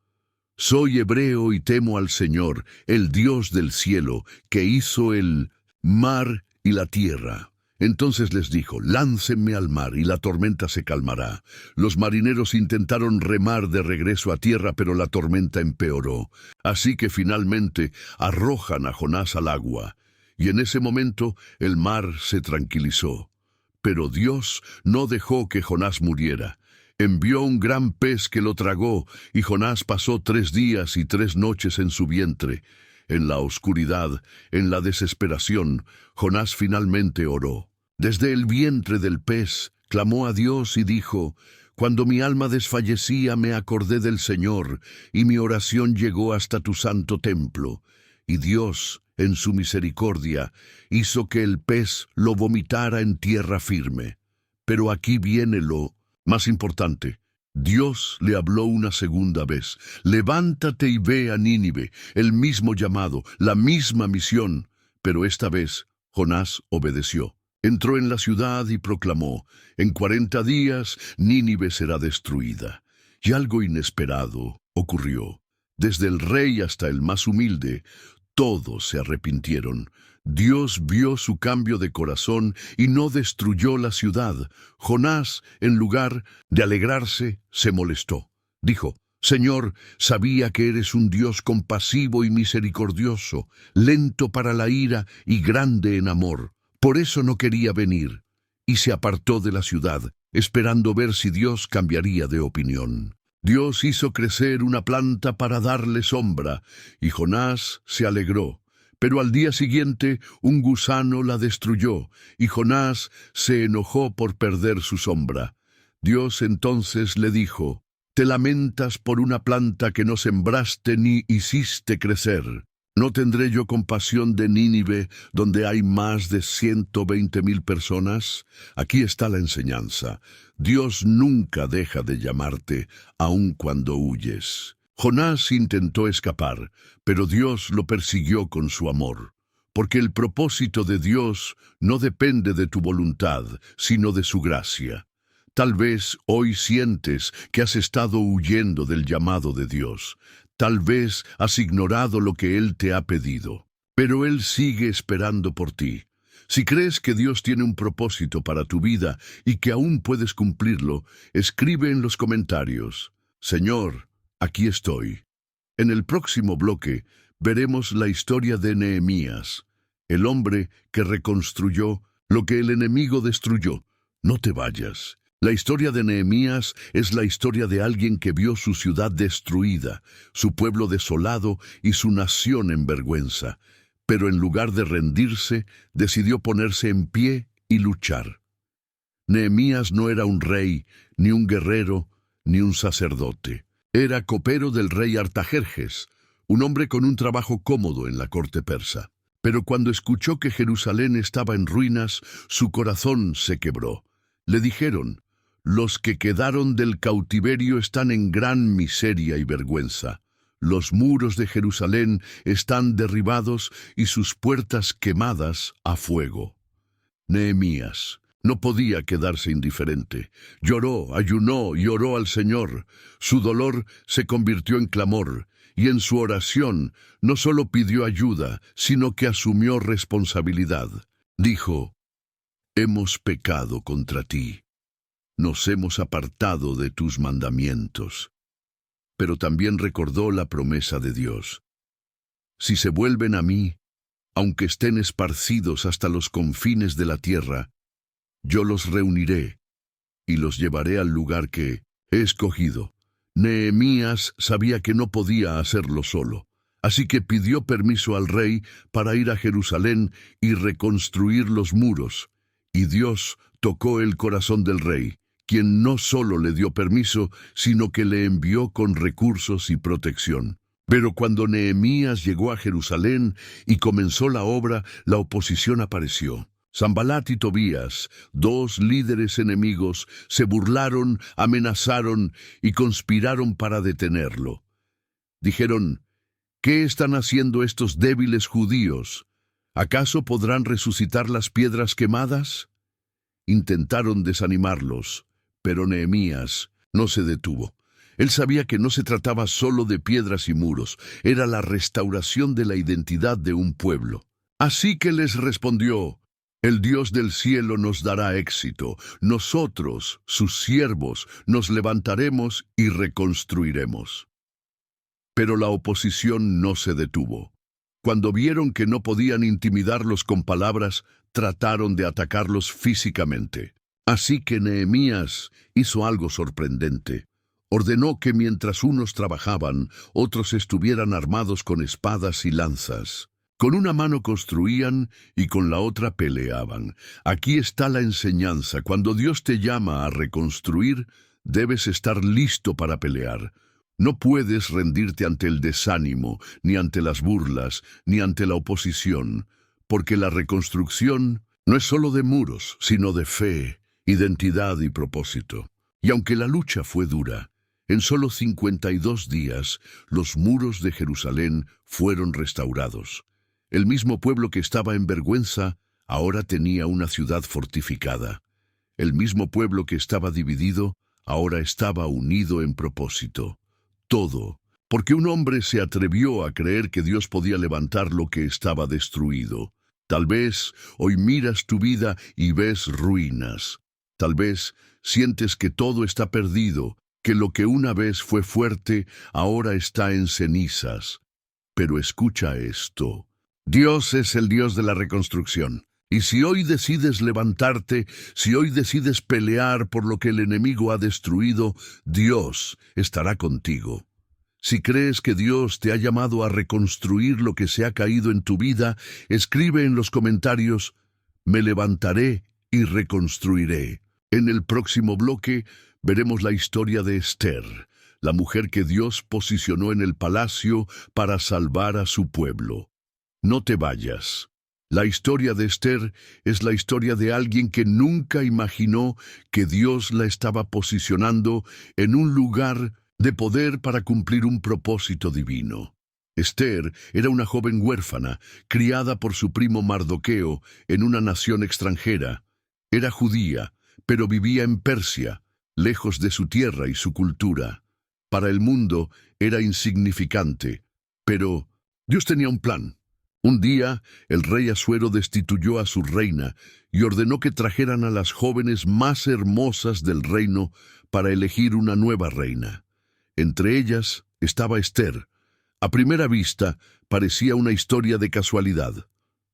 A: «Soy hebreo y temo al Señor, el Dios del cielo, que hizo el mar y la tierra». Entonces les dijo: «Láncenme al mar y la tormenta se calmará». Los marineros intentaron remar de regreso a tierra, pero la tormenta empeoró. Así que finalmente arrojan a Jonás al agua, y en ese momento el mar se tranquilizó. Pero Dios no dejó que Jonás muriera. Envió un gran pez que lo tragó, y Jonás pasó 3 días y 3 noches en su vientre. En la oscuridad, en la desesperación, Jonás finalmente oró. Desde el vientre del pez, clamó a Dios y dijo: «Cuando mi alma desfallecía, me acordé del Señor, y mi oración llegó hasta tu santo templo». Y Dios, en su misericordia, hizo que el pez lo vomitara en tierra firme. Pero aquí viene lo más importante. Dios le habló una segunda vez: «Levántate y ve a Nínive», el mismo llamado, la misma misión. Pero esta vez Jonás obedeció. Entró en la ciudad y proclamó: «En 40 días Nínive será destruida». Y algo inesperado ocurrió. Desde el rey hasta el más humilde, todos se arrepintieron. Dios vio su cambio de corazón y no destruyó la ciudad. Jonás, en lugar de alegrarse, se molestó. Dijo: «Señor, sabía que eres un Dios compasivo y misericordioso, lento para la ira y grande en amor. Por eso no quería venir». Y se apartó de la ciudad, esperando ver si Dios cambiaría de opinión. Dios hizo crecer una planta para darle sombra, y Jonás se alegró. Pero al día siguiente un gusano la destruyó, y Jonás se enojó por perder su sombra. Dios entonces le dijo: «Te lamentas por una planta que no sembraste ni hiciste crecer. ¿No tendré yo compasión de Nínive, donde hay más de 120,000 personas?» Aquí está la enseñanza. Dios nunca deja de llamarte, aun cuando huyes. Jonás intentó escapar, pero Dios lo persiguió con su amor. Porque el propósito de Dios no depende de tu voluntad, sino de su gracia. Tal vez hoy sientes que has estado huyendo del llamado de Dios. Tal vez has ignorado lo que Él te ha pedido, pero Él sigue esperando por ti. Si crees que Dios tiene un propósito para tu vida y que aún puedes cumplirlo, escribe en los comentarios: «Señor, aquí estoy». En el próximo bloque veremos la historia de Nehemías, el hombre que reconstruyó lo que el enemigo destruyó. No te vayas. La historia de Nehemías es la historia de alguien que vio su ciudad destruida, su pueblo desolado y su nación en vergüenza. Pero en lugar de rendirse, decidió ponerse en pie y luchar. Nehemías no era un rey, ni un guerrero, ni un sacerdote. Era copero del rey Artajerjes, un hombre con un trabajo cómodo en la corte persa. Pero cuando escuchó que Jerusalén estaba en ruinas, su corazón se quebró. Le dijeron: «Los que quedaron del cautiverio están en gran miseria y vergüenza. Los muros de Jerusalén están derribados y sus puertas quemadas a fuego». Nehemías no podía quedarse indiferente. Lloró, ayunó y oró al Señor. Su dolor se convirtió en clamor, y en su oración no solo pidió ayuda, sino que asumió responsabilidad. Dijo: «Hemos pecado contra ti. Nos hemos apartado de tus mandamientos». Pero también recordó la promesa de Dios: «Si se vuelven a mí, aunque estén esparcidos hasta los confines de la tierra, yo los reuniré y los llevaré al lugar que he escogido». Nehemías sabía que no podía hacerlo solo, así que pidió permiso al rey para ir a Jerusalén y reconstruir los muros. Y Dios tocó el corazón del rey, quien no solo le dio permiso, sino que le envió con recursos y protección. Pero cuando Nehemías llegó a Jerusalén y comenzó la obra, la oposición apareció. Sanbalat y Tobías, 2 líderes enemigos, se burlaron, amenazaron y conspiraron para detenerlo. Dijeron: ¿Qué están haciendo estos débiles judíos? ¿Acaso podrán resucitar las piedras quemadas? Intentaron desanimarlos, pero Nehemías no se detuvo. Él sabía que no se trataba solo de piedras y muros, era la restauración de la identidad de un pueblo. Así que les respondió: el Dios del cielo nos dará éxito. Nosotros, sus siervos, nos levantaremos y reconstruiremos. Pero la oposición no se detuvo. Cuando vieron que no podían intimidarlos con palabras, trataron de atacarlos físicamente. Así que Nehemías hizo algo sorprendente. Ordenó que mientras unos trabajaban, otros estuvieran armados con espadas y lanzas. Con una mano construían y con la otra peleaban. Aquí está la enseñanza. Cuando Dios te llama a reconstruir, debes estar listo para pelear. No puedes rendirte ante el desánimo, ni ante las burlas, ni ante la oposición, porque la reconstrucción no es solo de muros, sino de fe, identidad y propósito. Y aunque la lucha fue dura, en solo 52 días los muros de Jerusalén fueron restaurados. El mismo pueblo que estaba en vergüenza ahora tenía una ciudad fortificada. El mismo pueblo que estaba dividido ahora estaba unido en propósito. Todo, porque un hombre se atrevió a creer que Dios podía levantar lo que estaba destruido. Tal vez hoy miras tu vida y ves ruinas. Tal vez sientes que todo está perdido, que lo que una vez fue fuerte ahora está en cenizas. Pero escucha esto. Dios es el Dios de la reconstrucción. Y si hoy decides levantarte, si hoy decides pelear por lo que el enemigo ha destruido, Dios estará contigo. Si crees que Dios te ha llamado a reconstruir lo que se ha caído en tu vida, escribe en los comentarios: me levantaré y reconstruiré. En el próximo bloque veremos la historia de Esther, la mujer que Dios posicionó en el palacio para salvar a su pueblo. No te vayas. La historia de Esther es la historia de alguien que nunca imaginó que Dios la estaba posicionando en un lugar de poder para cumplir un propósito divino. Esther era una joven huérfana, criada por su primo Mardoqueo en una nación extranjera. Era judía, pero vivía en Persia, lejos de su tierra y su cultura. Para el mundo era insignificante, pero Dios tenía un plan. Un día, el rey Asuero destituyó a su reina y ordenó que trajeran a las jóvenes más hermosas del reino para elegir una nueva reina. Entre ellas estaba Esther. A primera vista, parecía una historia de casualidad.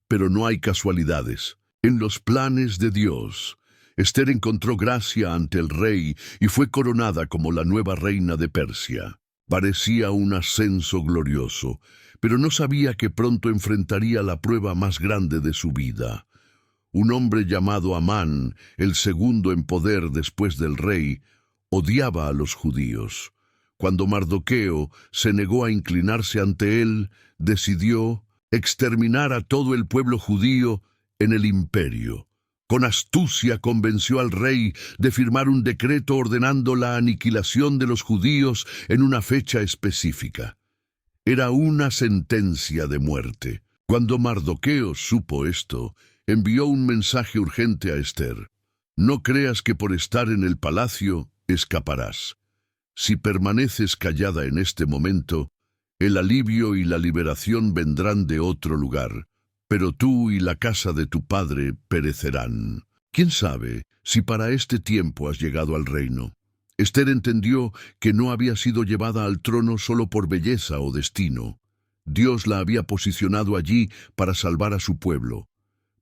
A: Pero no hay casualidades. En los planes de Dios, Esther encontró gracia ante el rey y fue coronada como la nueva reina de Persia. Parecía un ascenso glorioso, pero no sabía que pronto enfrentaría la prueba más grande de su vida. Un hombre llamado Amán, el segundo en poder después del rey, odiaba a los judíos. Cuando Mardoqueo se negó a inclinarse ante él, decidió exterminar a todo el pueblo judío en el imperio. Con astucia convenció al rey de firmar un decreto ordenando la aniquilación de los judíos en una fecha específica. Era una sentencia de muerte. Cuando Mardoqueo supo esto, envió un mensaje urgente a Esther. No creas que por estar en el palacio escaparás. Si permaneces callada en este momento, el alivio y la liberación vendrán de otro lugar, pero tú y la casa de tu padre perecerán. ¿Quién sabe si para este tiempo has llegado al reino? Esther entendió que no había sido llevada al trono solo por belleza o destino. Dios la había posicionado allí para salvar a su pueblo.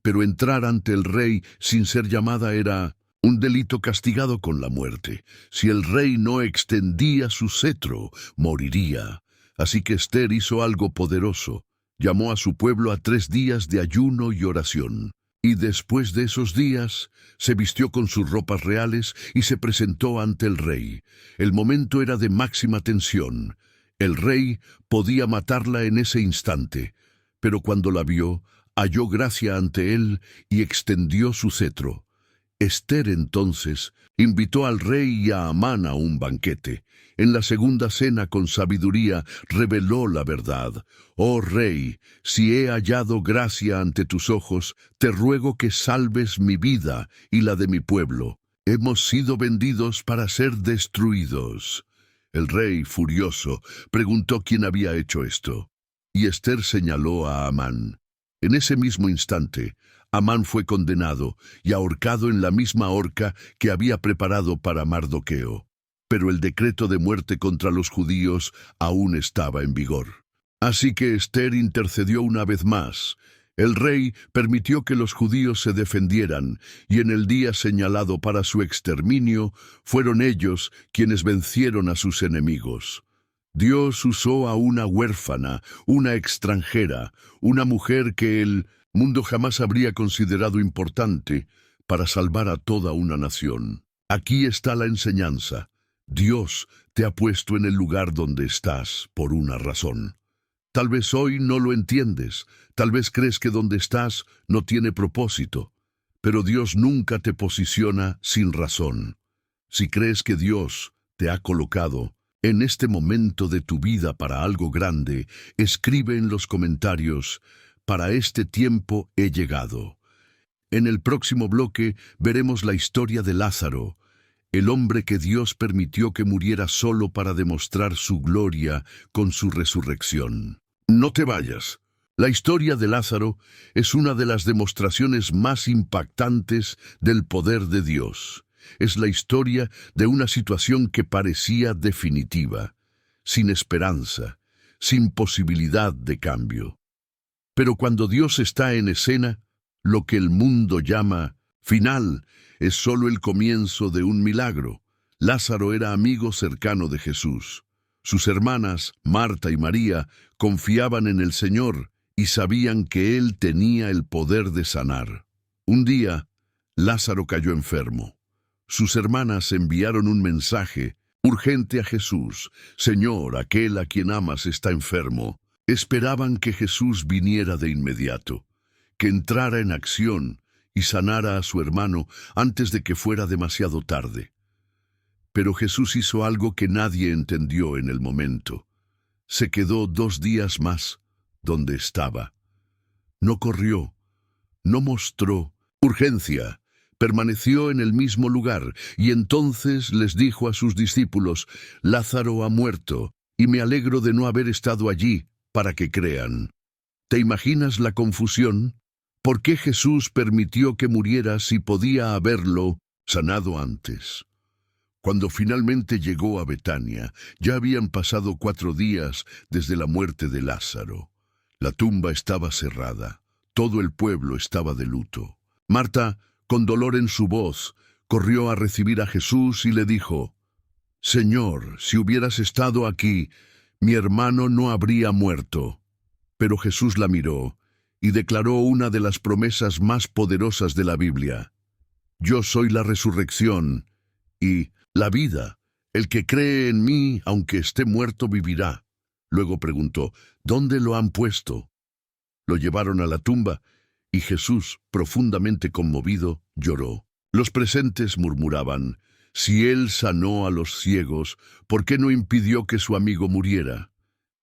A: Pero entrar ante el rey sin ser llamada era un delito castigado con la muerte. Si el rey no extendía su cetro, moriría. Así que Esther hizo algo poderoso. Llamó a su pueblo a 3 días de ayuno y oración. Y después de esos días, se vistió con sus ropas reales y se presentó ante el rey. El momento era de máxima tensión. El rey podía matarla en ese instante, pero cuando la vio, halló gracia ante él y extendió su cetro. Esther entonces invitó al rey y a Amán a un banquete. En la segunda cena con sabiduría reveló la verdad. Oh rey, si he hallado gracia ante tus ojos, te ruego que salves mi vida y la de mi pueblo. Hemos sido vendidos para ser destruidos. El rey, furioso, preguntó quién había hecho esto. Y Esther señaló a Amán. En ese mismo instante, Amán fue condenado y ahorcado en la misma horca que había preparado para Mardoqueo. Pero el decreto de muerte contra los judíos aún estaba en vigor. Así que Esther intercedió una vez más. El rey permitió que los judíos se defendieran, y en el día señalado para su exterminio, fueron ellos quienes vencieron a sus enemigos. Dios usó a una huérfana, una extranjera, una mujer que el mundo jamás habría considerado importante, para salvar a toda una nación. Aquí está la enseñanza. Dios te ha puesto en el lugar donde estás por una razón. Tal vez hoy no lo entiendes, tal vez crees que donde estás no tiene propósito, pero Dios nunca te posiciona sin razón. Si crees que Dios te ha colocado en este momento de tu vida para algo grande, escribe en los comentarios: para este tiempo he llegado. En el próximo bloque veremos la historia de Lázaro, el hombre que Dios permitió que muriera solo para demostrar su gloria con su resurrección. No te vayas. La historia de Lázaro es una de las demostraciones más impactantes del poder de Dios. Es la historia de una situación que parecía definitiva, sin esperanza, sin posibilidad de cambio. Pero cuando Dios está en escena, lo que el mundo llama final es solo el comienzo de un milagro. Lázaro era amigo cercano de Jesús. Sus hermanas, Marta y María, confiaban en el Señor y sabían que Él tenía el poder de sanar. Un día, Lázaro cayó enfermo. Sus hermanas enviaron un mensaje urgente a Jesús: Señor, aquel a quien amas está enfermo. Esperaban que Jesús viniera de inmediato, que entrara en acción y sanara a su hermano antes de que fuera demasiado tarde. Pero Jesús hizo algo que nadie entendió en el momento. Se quedó 2 días más donde estaba. No corrió, no mostró urgencia, permaneció en el mismo lugar, y entonces les dijo a sus discípulos: Lázaro ha muerto, y me alegro de no haber estado allí para que crean. ¿Te imaginas la confusión? ¿Por qué Jesús permitió que muriera si podía haberlo sanado antes? Cuando finalmente llegó a Betania, ya habían pasado 4 días desde la muerte de Lázaro. La tumba estaba cerrada, todo el pueblo estaba de luto. Marta, con dolor en su voz, corrió a recibir a Jesús y le dijo: Señor, si hubieras estado aquí, mi hermano no habría muerto. Pero Jesús la miró y declaró una de las promesas más poderosas de la Biblia: Yo soy la resurrección y la vida. El que cree en mí, aunque esté muerto, vivirá. Luego preguntó: ¿Dónde lo han puesto? Lo llevaron a la tumba, y Jesús, profundamente conmovido, lloró. Los presentes murmuraban: si él sanó a los ciegos, ¿por qué no impidió que su amigo muriera?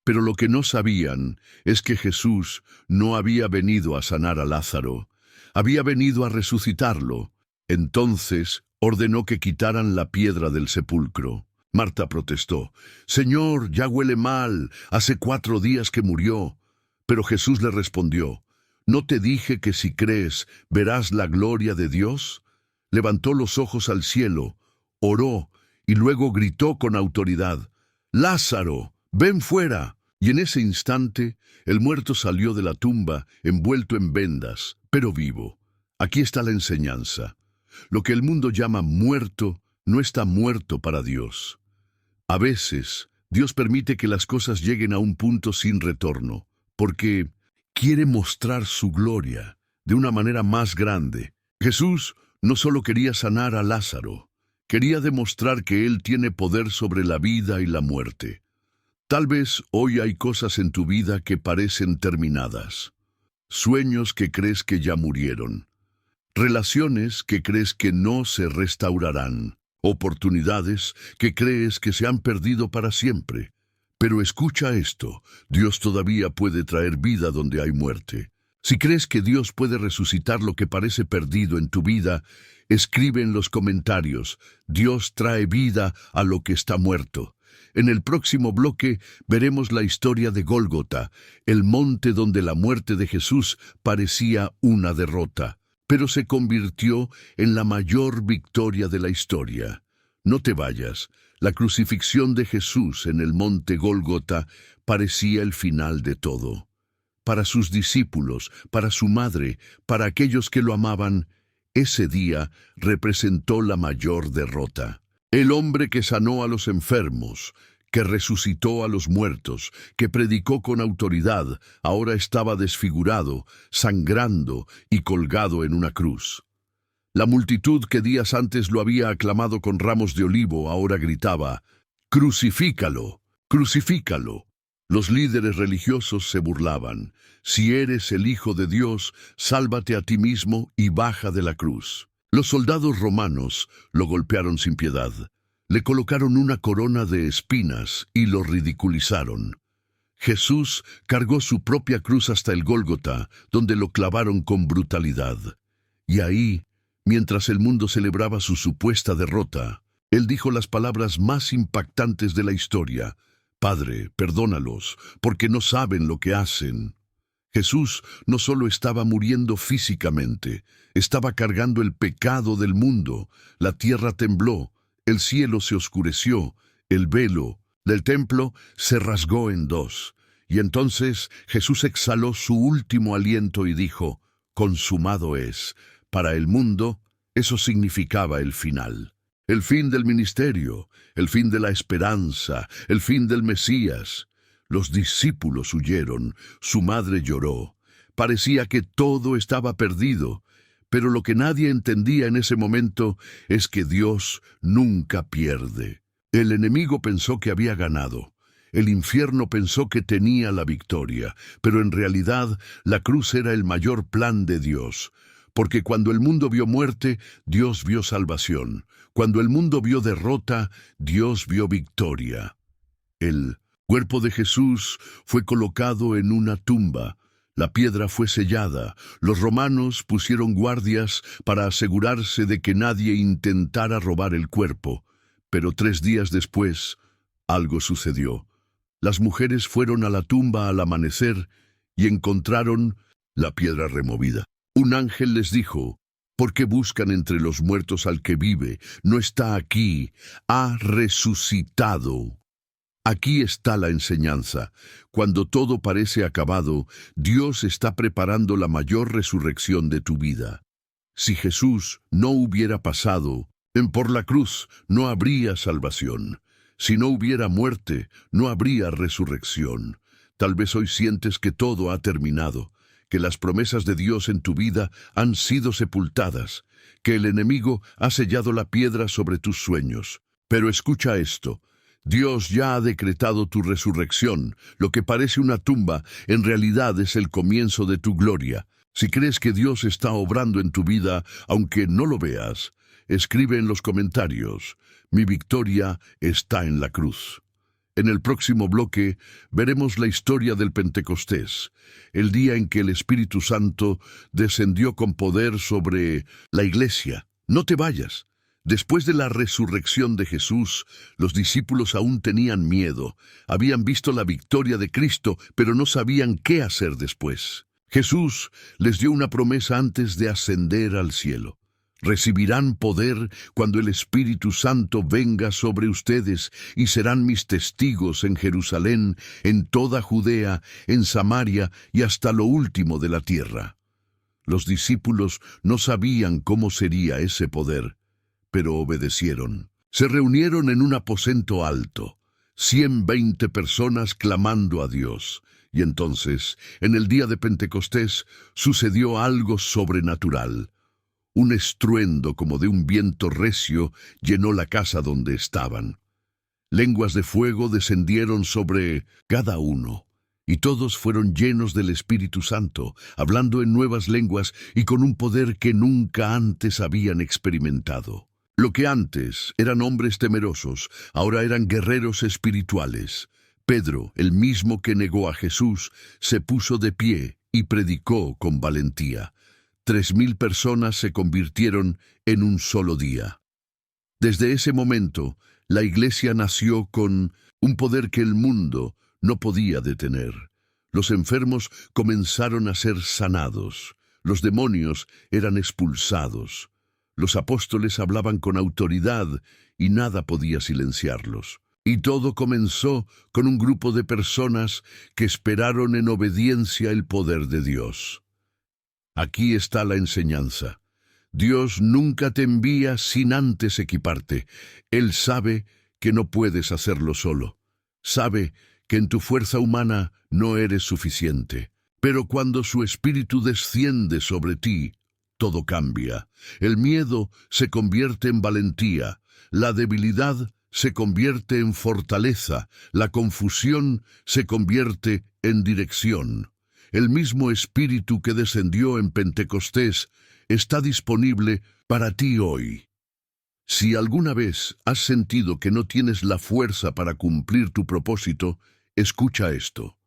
A: Pero lo que no sabían es que Jesús no había venido a sanar a Lázaro, había venido a resucitarlo. Entonces ordenó que quitaran la piedra del sepulcro. Marta protestó: Señor, ya huele mal, hace 4 días que murió. Pero Jesús le respondió: ¿no te dije que si crees verás la gloria de Dios? Levantó los ojos al cielo, oró y luego gritó con autoridad: Lázaro, ven fuera. Y en ese instante el muerto salió de la tumba envuelto en vendas, pero vivo. Aquí está la enseñanza. Lo que el mundo llama muerto no está muerto para Dios. A veces, Dios permite que las cosas lleguen a un punto sin retorno, porque quiere mostrar su gloria de una manera más grande. Jesús no solo quería sanar a Lázaro, quería demostrar que Él tiene poder sobre la vida y la muerte. Tal vez hoy hay cosas en tu vida que parecen terminadas, sueños que crees que ya murieron, Relaciones que crees que no se restaurarán. Oportunidades que crees que se han perdido para siempre. Pero escucha esto, Dios todavía puede traer vida donde hay muerte. Si crees que Dios puede resucitar lo que parece perdido en tu vida, escribe en los comentarios, Dios trae vida a lo que está muerto. En el próximo bloque veremos la historia de Gólgota, el monte donde la muerte de Jesús parecía una derrota, pero se convirtió en la mayor victoria de la historia. No te vayas, la crucifixión de Jesús en el monte Gólgota parecía el final de todo. Para sus discípulos, para su madre, para aquellos que lo amaban, ese día representó la mayor derrota. El hombre que sanó a los enfermos, que resucitó a los muertos, que predicó con autoridad, ahora estaba desfigurado, sangrando y colgado en una cruz. La multitud que días antes lo había aclamado con ramos de olivo ahora gritaba, «¡Crucifícalo! ¡Crucifícalo!». Los líderes religiosos se burlaban. «Si eres el Hijo de Dios, sálvate a ti mismo y baja de la cruz». Los soldados romanos lo golpearon sin piedad. Le colocaron una corona de espinas y lo ridiculizaron. Jesús cargó su propia cruz hasta el Gólgota, donde lo clavaron con brutalidad. Y ahí, mientras el mundo celebraba su supuesta derrota, él dijo las palabras más impactantes de la historia: «Padre, perdónalos, porque no saben lo que hacen». Jesús no solo estaba muriendo físicamente, estaba cargando el pecado del mundo. La tierra tembló, el cielo se oscureció, el velo del templo se rasgó en dos. Y entonces Jesús exhaló su último aliento y dijo, «Consumado es». Para el mundo, eso significaba el final. El fin del ministerio, el fin de la esperanza, el fin del Mesías. Los discípulos huyeron, su madre lloró. Parecía que todo estaba perdido, pero lo que nadie entendía en ese momento es que Dios nunca pierde. El enemigo pensó que había ganado. El infierno pensó que tenía la victoria, pero en realidad la cruz era el mayor plan de Dios. Porque cuando el mundo vio muerte, Dios vio salvación. Cuando el mundo vio derrota, Dios vio victoria. El cuerpo de Jesús fue colocado en una tumba. La piedra fue sellada. Los romanos pusieron guardias para asegurarse de que nadie intentara robar el cuerpo. Pero 3 días después, algo sucedió. Las mujeres fueron a la tumba al amanecer y encontraron la piedra removida. Un ángel les dijo, «¿Por qué buscan entre los muertos al que vive? No está aquí, ha resucitado». Aquí está la enseñanza. Cuando todo parece acabado, Dios está preparando la mayor resurrección de tu vida. Si Jesús no hubiera pasado por la cruz, no habría salvación. Si no hubiera muerte, no habría resurrección. Tal vez hoy sientes que todo ha terminado, que las promesas de Dios en tu vida han sido sepultadas, que el enemigo ha sellado la piedra sobre tus sueños. Pero escucha esto. Dios ya ha decretado tu resurrección. Lo que parece una tumba, en realidad es el comienzo de tu gloria. Si crees que Dios está obrando en tu vida, aunque no lo veas, escribe en los comentarios, «Mi victoria está en la cruz». En el próximo bloque veremos la historia del Pentecostés, el día en que el Espíritu Santo descendió con poder sobre la iglesia. No te vayas. Después de la resurrección de Jesús, los discípulos aún tenían miedo. Habían visto la victoria de Cristo, pero no sabían qué hacer después. Jesús les dio una promesa antes de ascender al cielo. Recibirán poder cuando el Espíritu Santo venga sobre ustedes y serán mis testigos en Jerusalén, en toda Judea, en Samaria y hasta lo último de la tierra. Los discípulos no sabían cómo sería ese poder, pero obedecieron. Se reunieron en un aposento alto, 120 personas clamando a Dios. Y entonces, en el día de Pentecostés, sucedió algo sobrenatural. Un estruendo como de un viento recio llenó la casa donde estaban. Lenguas de fuego descendieron sobre cada uno. Y todos fueron llenos del Espíritu Santo, hablando en nuevas lenguas y con un poder que nunca antes habían experimentado. Lo que antes eran hombres temerosos, ahora eran guerreros espirituales. Pedro, el mismo que negó a Jesús, se puso de pie y predicó con valentía. 3,000 personas se convirtieron en un solo día. Desde ese momento, la iglesia nació con un poder que el mundo no podía detener. Los enfermos comenzaron a ser sanados, los demonios eran expulsados, los apóstoles hablaban con autoridad y nada podía silenciarlos. Y todo comenzó con un grupo de personas que esperaron en obediencia el poder de Dios. Aquí está la enseñanza. Dios nunca te envía sin antes equiparte. Él sabe que no puedes hacerlo solo. Sabe que en tu fuerza humana no eres suficiente. Pero cuando su espíritu desciende sobre ti, todo cambia. El miedo se convierte en valentía, la debilidad se convierte en fortaleza, la confusión se convierte en dirección. El mismo espíritu que descendió en Pentecostés está disponible para ti hoy. Si alguna vez has sentido que no tienes la fuerza para cumplir tu propósito, escucha esto.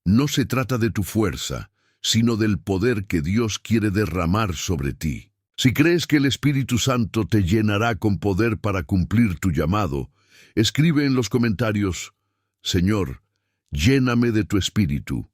A: No se trata de tu fuerza, sino del poder que Dios quiere derramar sobre ti. Si crees que el Espíritu Santo te llenará con poder para cumplir tu llamado, escribe en los comentarios: Señor, lléname de tu Espíritu.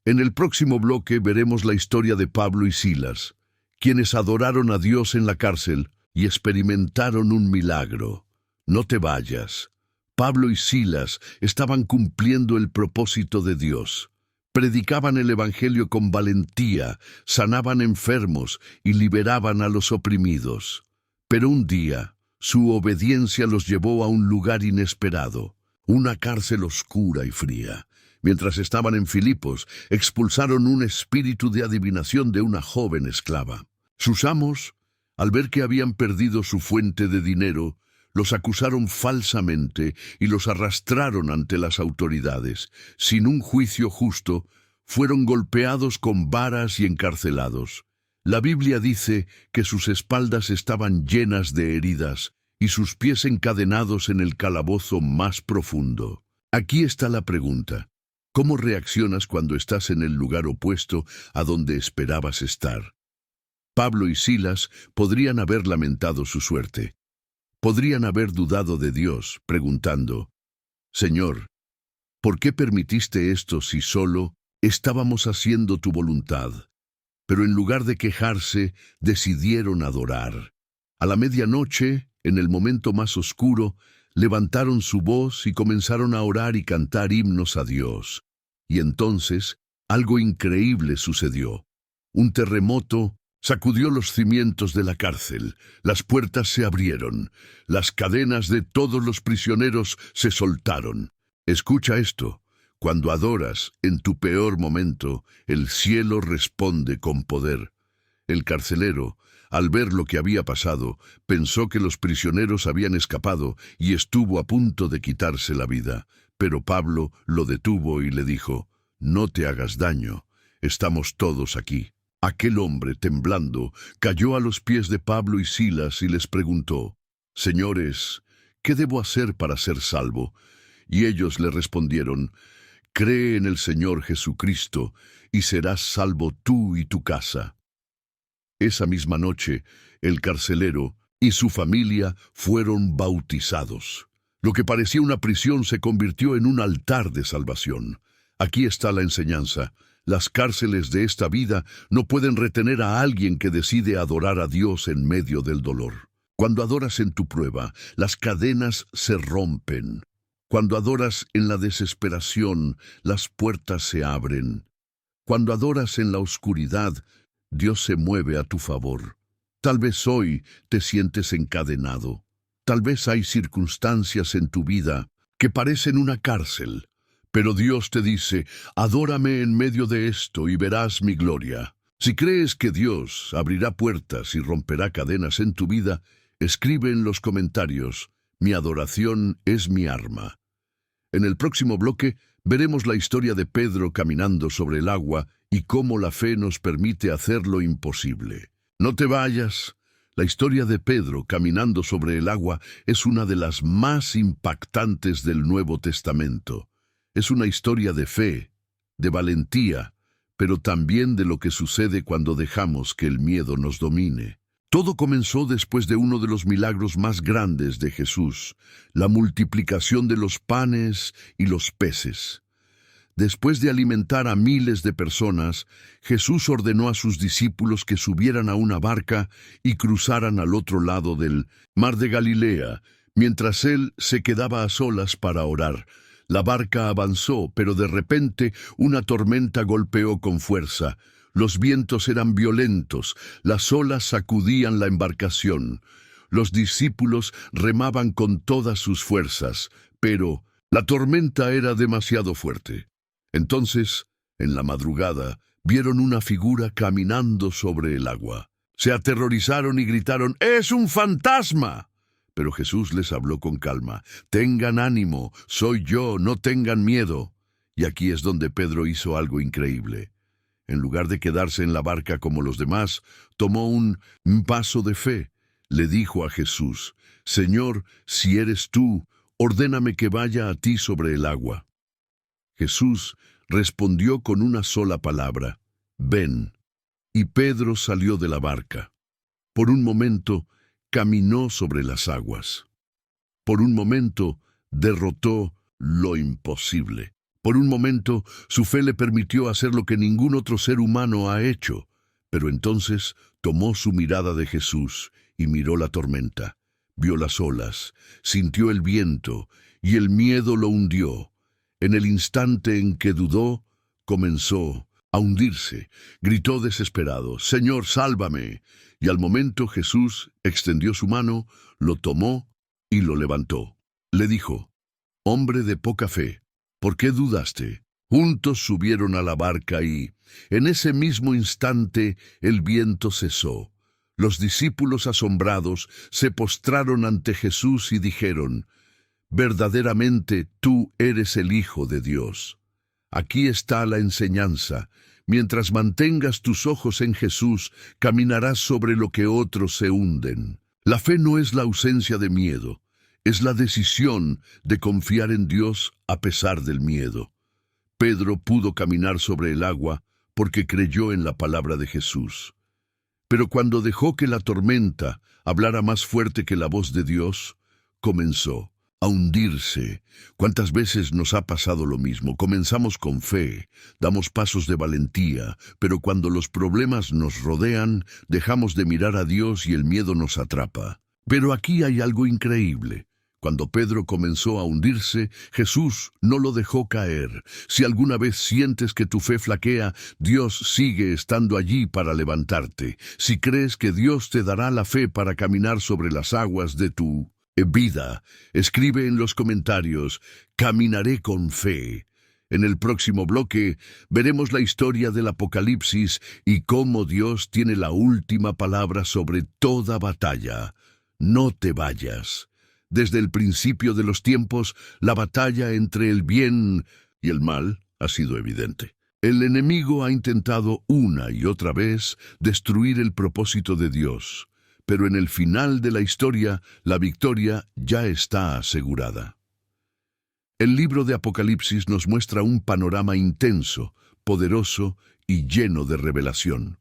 A: En el próximo bloque veremos la historia de Pablo y Silas, quienes adoraron a Dios en la cárcel y experimentaron un milagro. No te vayas. Pablo y Silas estaban cumpliendo el propósito de Dios. Predicaban el Evangelio con valentía, sanaban enfermos y liberaban a los oprimidos. Pero un día, su obediencia los llevó a un lugar inesperado, una cárcel oscura y fría. Mientras estaban en Filipos, expulsaron un espíritu de adivinación de una joven esclava. Sus amos, al ver que habían perdido su fuente de dinero, los acusaron falsamente y los arrastraron ante las autoridades. Sin un juicio justo, fueron golpeados con varas y encarcelados. La Biblia dice que sus espaldas estaban llenas de heridas y sus pies encadenados en el calabozo más profundo. Aquí está la pregunta: ¿cómo reaccionas cuando estás en el lugar opuesto a donde esperabas estar? Pablo y Silas podrían haber lamentado su suerte. Podrían haber dudado de Dios, preguntando: Señor, ¿por qué permitiste esto si solo estábamos haciendo tu voluntad? Pero en lugar de quejarse, decidieron adorar. A la medianoche, en el momento más oscuro, levantaron su voz y comenzaron a orar y cantar himnos a Dios. Y entonces, algo increíble sucedió. Un terremoto sacudió los cimientos de la cárcel, las puertas se abrieron, las cadenas de todos los prisioneros se soltaron. Escucha esto: cuando adoras en tu peor momento, el cielo responde con poder. El carcelero, al ver lo que había pasado, pensó que los prisioneros habían escapado y estuvo a punto de quitarse la vida. Pero Pablo lo detuvo y le dijo: No te hagas daño, estamos todos aquí. Aquel hombre, temblando, cayó a los pies de Pablo y Silas y les preguntó: Señores, ¿qué debo hacer para ser salvo? Y ellos le respondieron: Cree en el Señor Jesucristo, y serás salvo tú y tu casa. Esa misma noche, el carcelero y su familia fueron bautizados. Lo que parecía una prisión se convirtió en un altar de salvación. Aquí está la enseñanza: las cárceles de esta vida no pueden retener a alguien que decide adorar a Dios en medio del dolor. Cuando adoras en tu prueba, las cadenas se rompen. Cuando adoras en la desesperación, las puertas se abren. Cuando adoras en la oscuridad, Dios se mueve a tu favor. Tal vez hoy te sientes encadenado. Tal vez hay circunstancias en tu vida que parecen una cárcel. Pero Dios te dice: adórame en medio de esto y verás mi gloria. Si crees que Dios abrirá puertas y romperá cadenas en tu vida, escribe en los comentarios: mi adoración es mi arma. En el próximo bloque veremos la historia de Pedro caminando sobre el agua y cómo la fe nos permite hacer lo imposible. No te vayas. La historia de Pedro caminando sobre el agua es una de las más impactantes del Nuevo Testamento. Es una historia de fe, de valentía, pero también de lo que sucede cuando dejamos que el miedo nos domine. Todo comenzó después de uno de los milagros más grandes de Jesús, la multiplicación de los panes y los peces. Después de alimentar a miles de personas, Jesús ordenó a sus discípulos que subieran a una barca y cruzaran al otro lado del mar de Galilea, mientras él se quedaba a solas para orar. La barca avanzó, pero de repente una tormenta golpeó con fuerza. Los vientos eran violentos, las olas sacudían la embarcación. Los discípulos remaban con todas sus fuerzas, pero la tormenta era demasiado fuerte. Entonces, en la madrugada, vieron una figura caminando sobre el agua. Se aterrorizaron y gritaron, ¡Es un fantasma! Pero Jesús les habló con calma. Tengan ánimo, soy yo, no tengan miedo. Y aquí es donde Pedro hizo algo increíble. En lugar de quedarse en la barca como los demás, tomó un paso de fe. Le dijo a Jesús, Señor, si eres tú, ordéname que vaya a ti sobre el agua. Jesús respondió con una sola palabra, ven. Y Pedro salió de la barca. Por un momento, caminó sobre las aguas. Por un momento, derrotó lo imposible. Por un momento, su fe le permitió hacer lo que ningún otro ser humano ha hecho. Pero entonces tomó su mirada de Jesús y miró la tormenta. Vio las olas, sintió el viento y el miedo lo hundió. En el instante en que dudó, comenzó a hundirse. Gritó desesperado, Señor, sálvame. Y al momento Jesús extendió su mano, lo tomó y lo levantó. Le dijo, hombre de poca fe, ¿por qué dudaste? Juntos subieron a la barca y, en ese mismo instante, el viento cesó. Los discípulos asombrados se postraron ante Jesús y dijeron, verdaderamente tú eres el Hijo de Dios. Aquí está la enseñanza. Mientras mantengas tus ojos en Jesús, caminarás sobre lo que otros se hunden. La fe no es la ausencia de miedo, es la decisión de confiar en Dios a pesar del miedo. Pedro pudo caminar sobre el agua porque creyó en la palabra de Jesús. Pero cuando dejó que la tormenta hablara más fuerte que la voz de Dios, comenzó a hundirse. ¿Cuántas veces nos ha pasado lo mismo? Comenzamos con fe, damos pasos de valentía, pero cuando los problemas nos rodean, dejamos de mirar a Dios y el miedo nos atrapa. Pero aquí hay algo increíble. Cuando Pedro comenzó a hundirse, Jesús no lo dejó caer. Si alguna vez sientes que tu fe flaquea, Dios sigue estando allí para levantarte. Si crees que Dios te dará la fe para caminar sobre las aguas de tu vida, escribe en los comentarios, caminaré con fe. En el próximo bloque veremos la historia del Apocalipsis y cómo Dios tiene la última palabra sobre toda batalla. No te vayas. Desde el principio de los tiempos, la batalla entre el bien y el mal ha sido evidente. El enemigo ha intentado una y otra vez destruir el propósito de Dios. Pero en el final de la historia, la victoria ya está asegurada. El libro de Apocalipsis nos muestra un panorama intenso, poderoso y lleno de revelación.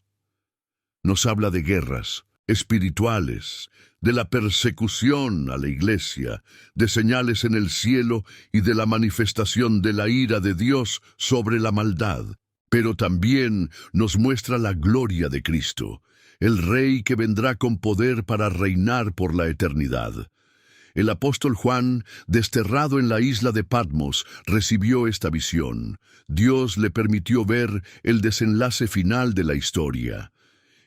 A: Nos habla de guerras espirituales, de la persecución a la iglesia, de señales en el cielo y de la manifestación de la ira de Dios sobre la maldad. Pero también nos muestra la gloria de Cristo, el Rey que vendrá con poder para reinar por la eternidad. El apóstol Juan, desterrado en la isla de Patmos, recibió esta visión. Dios le permitió ver el desenlace final de la historia.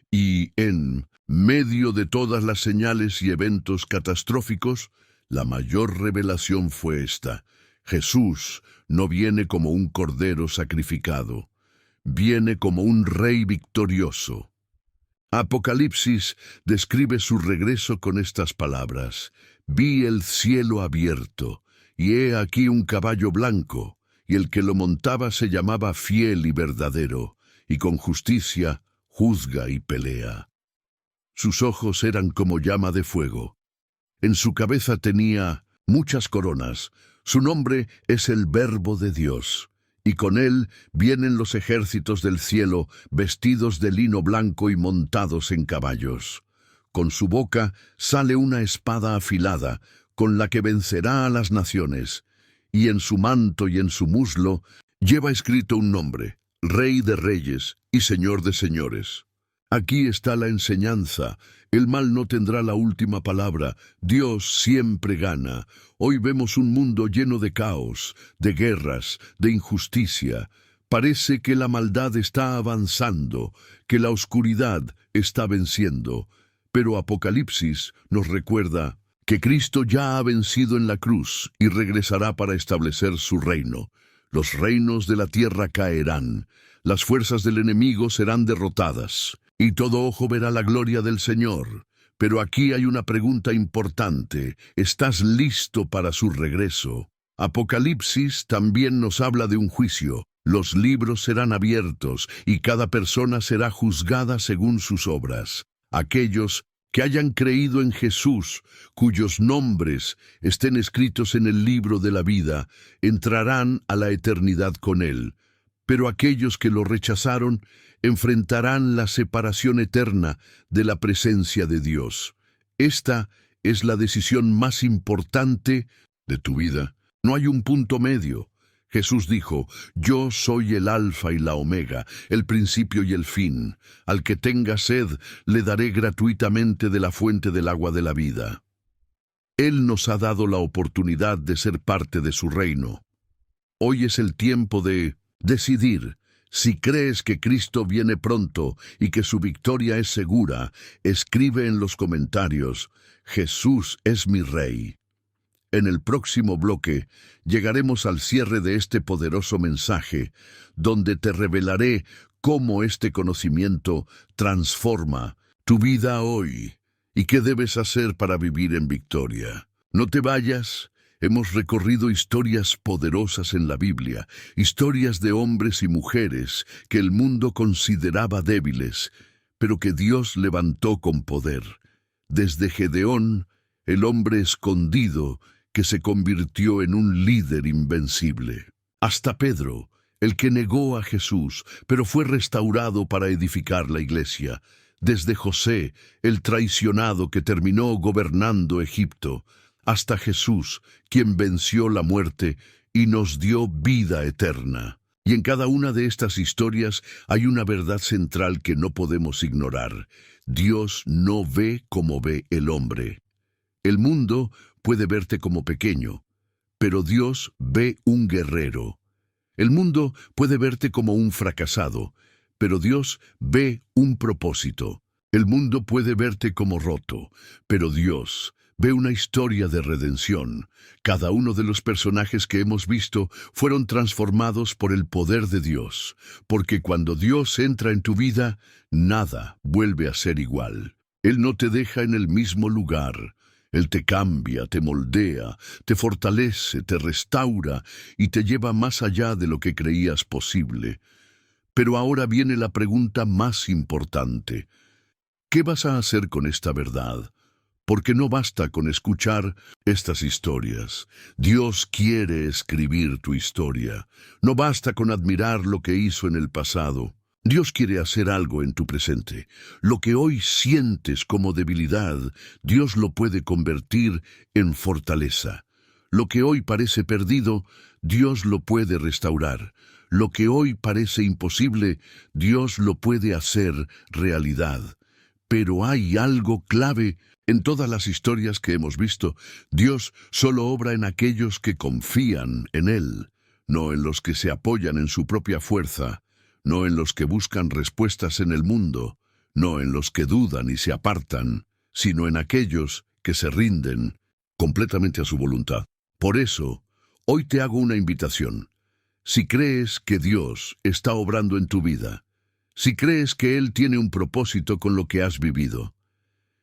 A: Y en medio de todas las señales y eventos catastróficos, la mayor revelación fue esta. Jesús no viene como un cordero sacrificado, viene como un rey victorioso. Apocalipsis describe su regreso con estas palabras: vi el cielo abierto, y he aquí un caballo blanco, y el que lo montaba se llamaba Fiel y Verdadero, y con justicia juzga y pelea. Sus ojos eran como llama de fuego. En su cabeza tenía muchas coronas. Su nombre es el Verbo de Dios. Y con él vienen los ejércitos del cielo, vestidos de lino blanco y montados en caballos. Con su boca sale una espada afilada, con la que vencerá a las naciones. Y en su manto y en su muslo lleva escrito un nombre: Rey de Reyes y Señor de Señores. Aquí está la enseñanza. El mal no tendrá la última palabra. Dios siempre gana. Hoy vemos un mundo lleno de caos, de guerras, de injusticia. Parece que la maldad está avanzando, que la oscuridad está venciendo. Pero Apocalipsis nos recuerda que Cristo ya ha vencido en la cruz y regresará para establecer su reino. Los reinos de la tierra caerán, las fuerzas del enemigo serán derrotadas, y todo ojo verá la gloria del Señor. Pero aquí hay una pregunta importante: ¿estás listo para su regreso? Apocalipsis también nos habla de un juicio. Los libros serán abiertos, y cada persona será juzgada según sus obras. Aquellos que hayan creído en Jesús, cuyos nombres estén escritos en el libro de la vida, entrarán a la eternidad con Él. Pero aquellos que lo rechazaron enfrentarán la separación eterna de la presencia de Dios. Esta es la decisión más importante de tu vida. No hay un punto medio. Jesús dijo: Yo soy el Alfa y la Omega, el principio y el fin. Al que tenga sed, le daré gratuitamente de la fuente del agua de la vida. Él nos ha dado la oportunidad de ser parte de su reino. Hoy es el tiempo de decidir. Si crees que Cristo viene pronto y que su victoria es segura, escribe en los comentarios: Jesús es mi Rey. En el próximo bloque llegaremos al cierre de este poderoso mensaje, donde te revelaré cómo este conocimiento transforma tu vida hoy y qué debes hacer para vivir en victoria. No te vayas. Hemos recorrido historias poderosas en la Biblia, historias de hombres y mujeres que el mundo consideraba débiles, pero que Dios levantó con poder. Desde Gedeón, el hombre escondido que se convirtió en un líder invencible, hasta Pedro, el que negó a Jesús, pero fue restaurado para edificar la iglesia. Desde José, el traicionado que terminó gobernando Egipto, hasta Jesús, quien venció la muerte y nos dio vida eterna. Y en cada una de estas historias hay una verdad central que no podemos ignorar: Dios no ve como ve el hombre. El mundo puede verte como pequeño, pero Dios ve un guerrero. El mundo puede verte como un fracasado, pero Dios ve un propósito. El mundo puede verte como roto, pero Dios ve una historia de redención. Cada uno de los personajes que hemos visto fueron transformados por el poder de Dios, porque cuando Dios entra en tu vida, nada vuelve a ser igual. Él no te deja en el mismo lugar. Él te cambia, te moldea, te fortalece, te restaura y te lleva más allá de lo que creías posible. Pero ahora viene la pregunta más importante: ¿qué vas a hacer con esta verdad? Porque no basta con escuchar estas historias. Dios quiere escribir tu historia. No basta con admirar lo que hizo en el pasado. Dios quiere hacer algo en tu presente. Lo que hoy sientes como debilidad, Dios lo puede convertir en fortaleza. Lo que hoy parece perdido, Dios lo puede restaurar. Lo que hoy parece imposible, Dios lo puede hacer realidad. Pero hay algo clave en todas las historias que hemos visto: Dios solo obra en aquellos que confían en Él, no en los que se apoyan en su propia fuerza, no en los que buscan respuestas en el mundo, no en los que dudan y se apartan, sino en aquellos que se rinden completamente a su voluntad. Por eso, hoy te hago una invitación. Si crees que Dios está obrando en tu vida, si crees que Él tiene un propósito con lo que has vivido,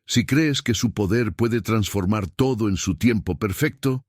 A: si crees que su poder puede transformar todo en su tiempo perfecto,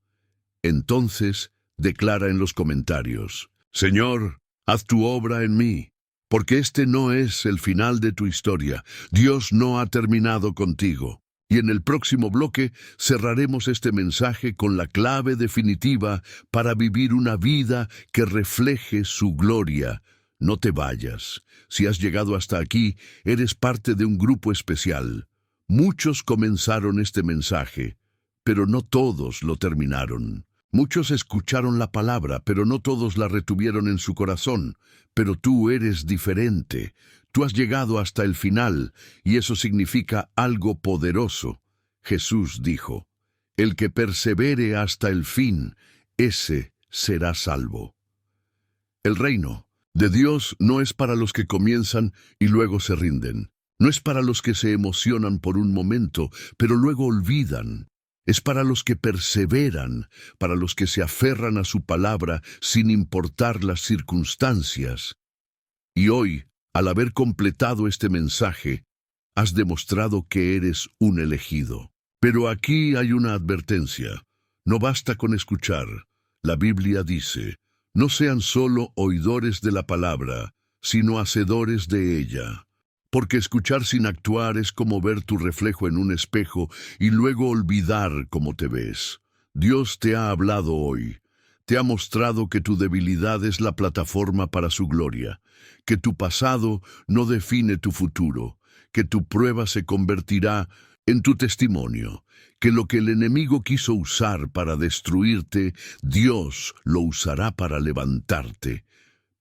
A: entonces Declara en los comentarios: Señor, haz tu obra en mí, porque este no es el final de tu historia. Dios no ha terminado contigo. Y en el próximo bloque cerraremos este mensaje con la clave definitiva para vivir una vida que refleje su gloria. No te vayas. Si has llegado hasta aquí, eres parte de un grupo especial. Muchos comenzaron este mensaje, pero no todos lo terminaron. Muchos escucharon la palabra, pero no todos la retuvieron en su corazón. Pero tú eres diferente. Tú has llegado hasta el final, y eso significa algo poderoso. Jesús dijo: el que persevere hasta el fin, ese será salvo. El reino de Dios no es para los que comienzan y luego se rinden. No es para los que se emocionan por un momento, pero luego olvidan. Es para los que perseveran, para los que se aferran a su palabra sin importar las circunstancias. Y hoy, al haber completado este mensaje, has demostrado que eres un elegido. Pero aquí hay una advertencia. No basta con escuchar. La Biblia dice: no sean solo oidores de la palabra, sino hacedores de ella. Porque escuchar sin actuar es como ver tu reflejo en un espejo y luego olvidar cómo te ves. Dios te ha hablado hoy. Te ha mostrado que tu debilidad es la plataforma para su gloria, que tu pasado no define tu futuro, que tu prueba se convertirá en tu testimonio, que lo que el enemigo quiso usar para destruirte, Dios lo usará para levantarte.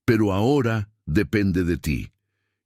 A: Pero ahora depende de ti.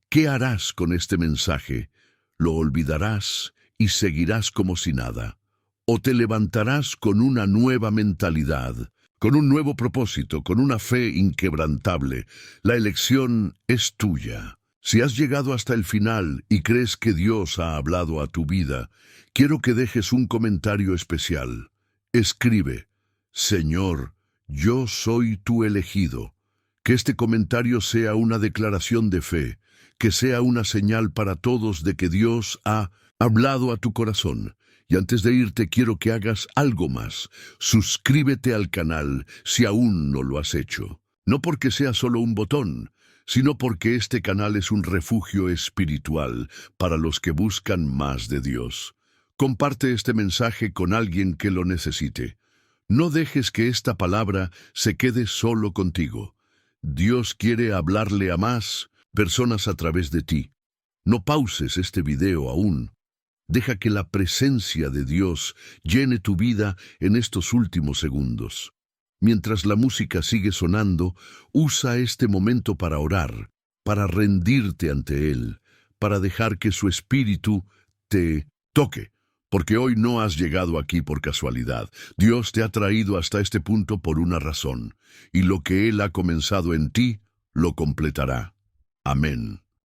A: ¿Qué harás con este mensaje? ¿Lo olvidarás y seguirás como si nada? ¿O te levantarás con una nueva mentalidad, con un nuevo propósito, con una fe inquebrantable? La elección es tuya. Si has llegado hasta el final y crees que Dios ha hablado a tu vida, quiero que dejes un comentario especial. Escribe: Señor, yo soy tu elegido. Que este comentario sea una declaración de fe, que sea una señal para todos de que Dios ha hablado a tu corazón. Y antes de irte quiero que hagas algo más. Suscríbete al canal si aún no lo has hecho. No porque sea solo un botón, sino porque este canal es un refugio espiritual para los que buscan más de Dios. Comparte este mensaje con alguien que lo necesite. No dejes que esta palabra se quede solo contigo. Dios quiere hablarle a más personas a través de ti. No pauses este video aún. Deja que la presencia de Dios llene tu vida en estos últimos segundos. Mientras la música sigue sonando, usa este momento para orar, para rendirte ante Él, para dejar que su espíritu te toque. Porque hoy no has llegado aquí por casualidad. Dios te ha traído hasta este punto por una razón, y lo que Él ha comenzado en ti, lo completará. Amén.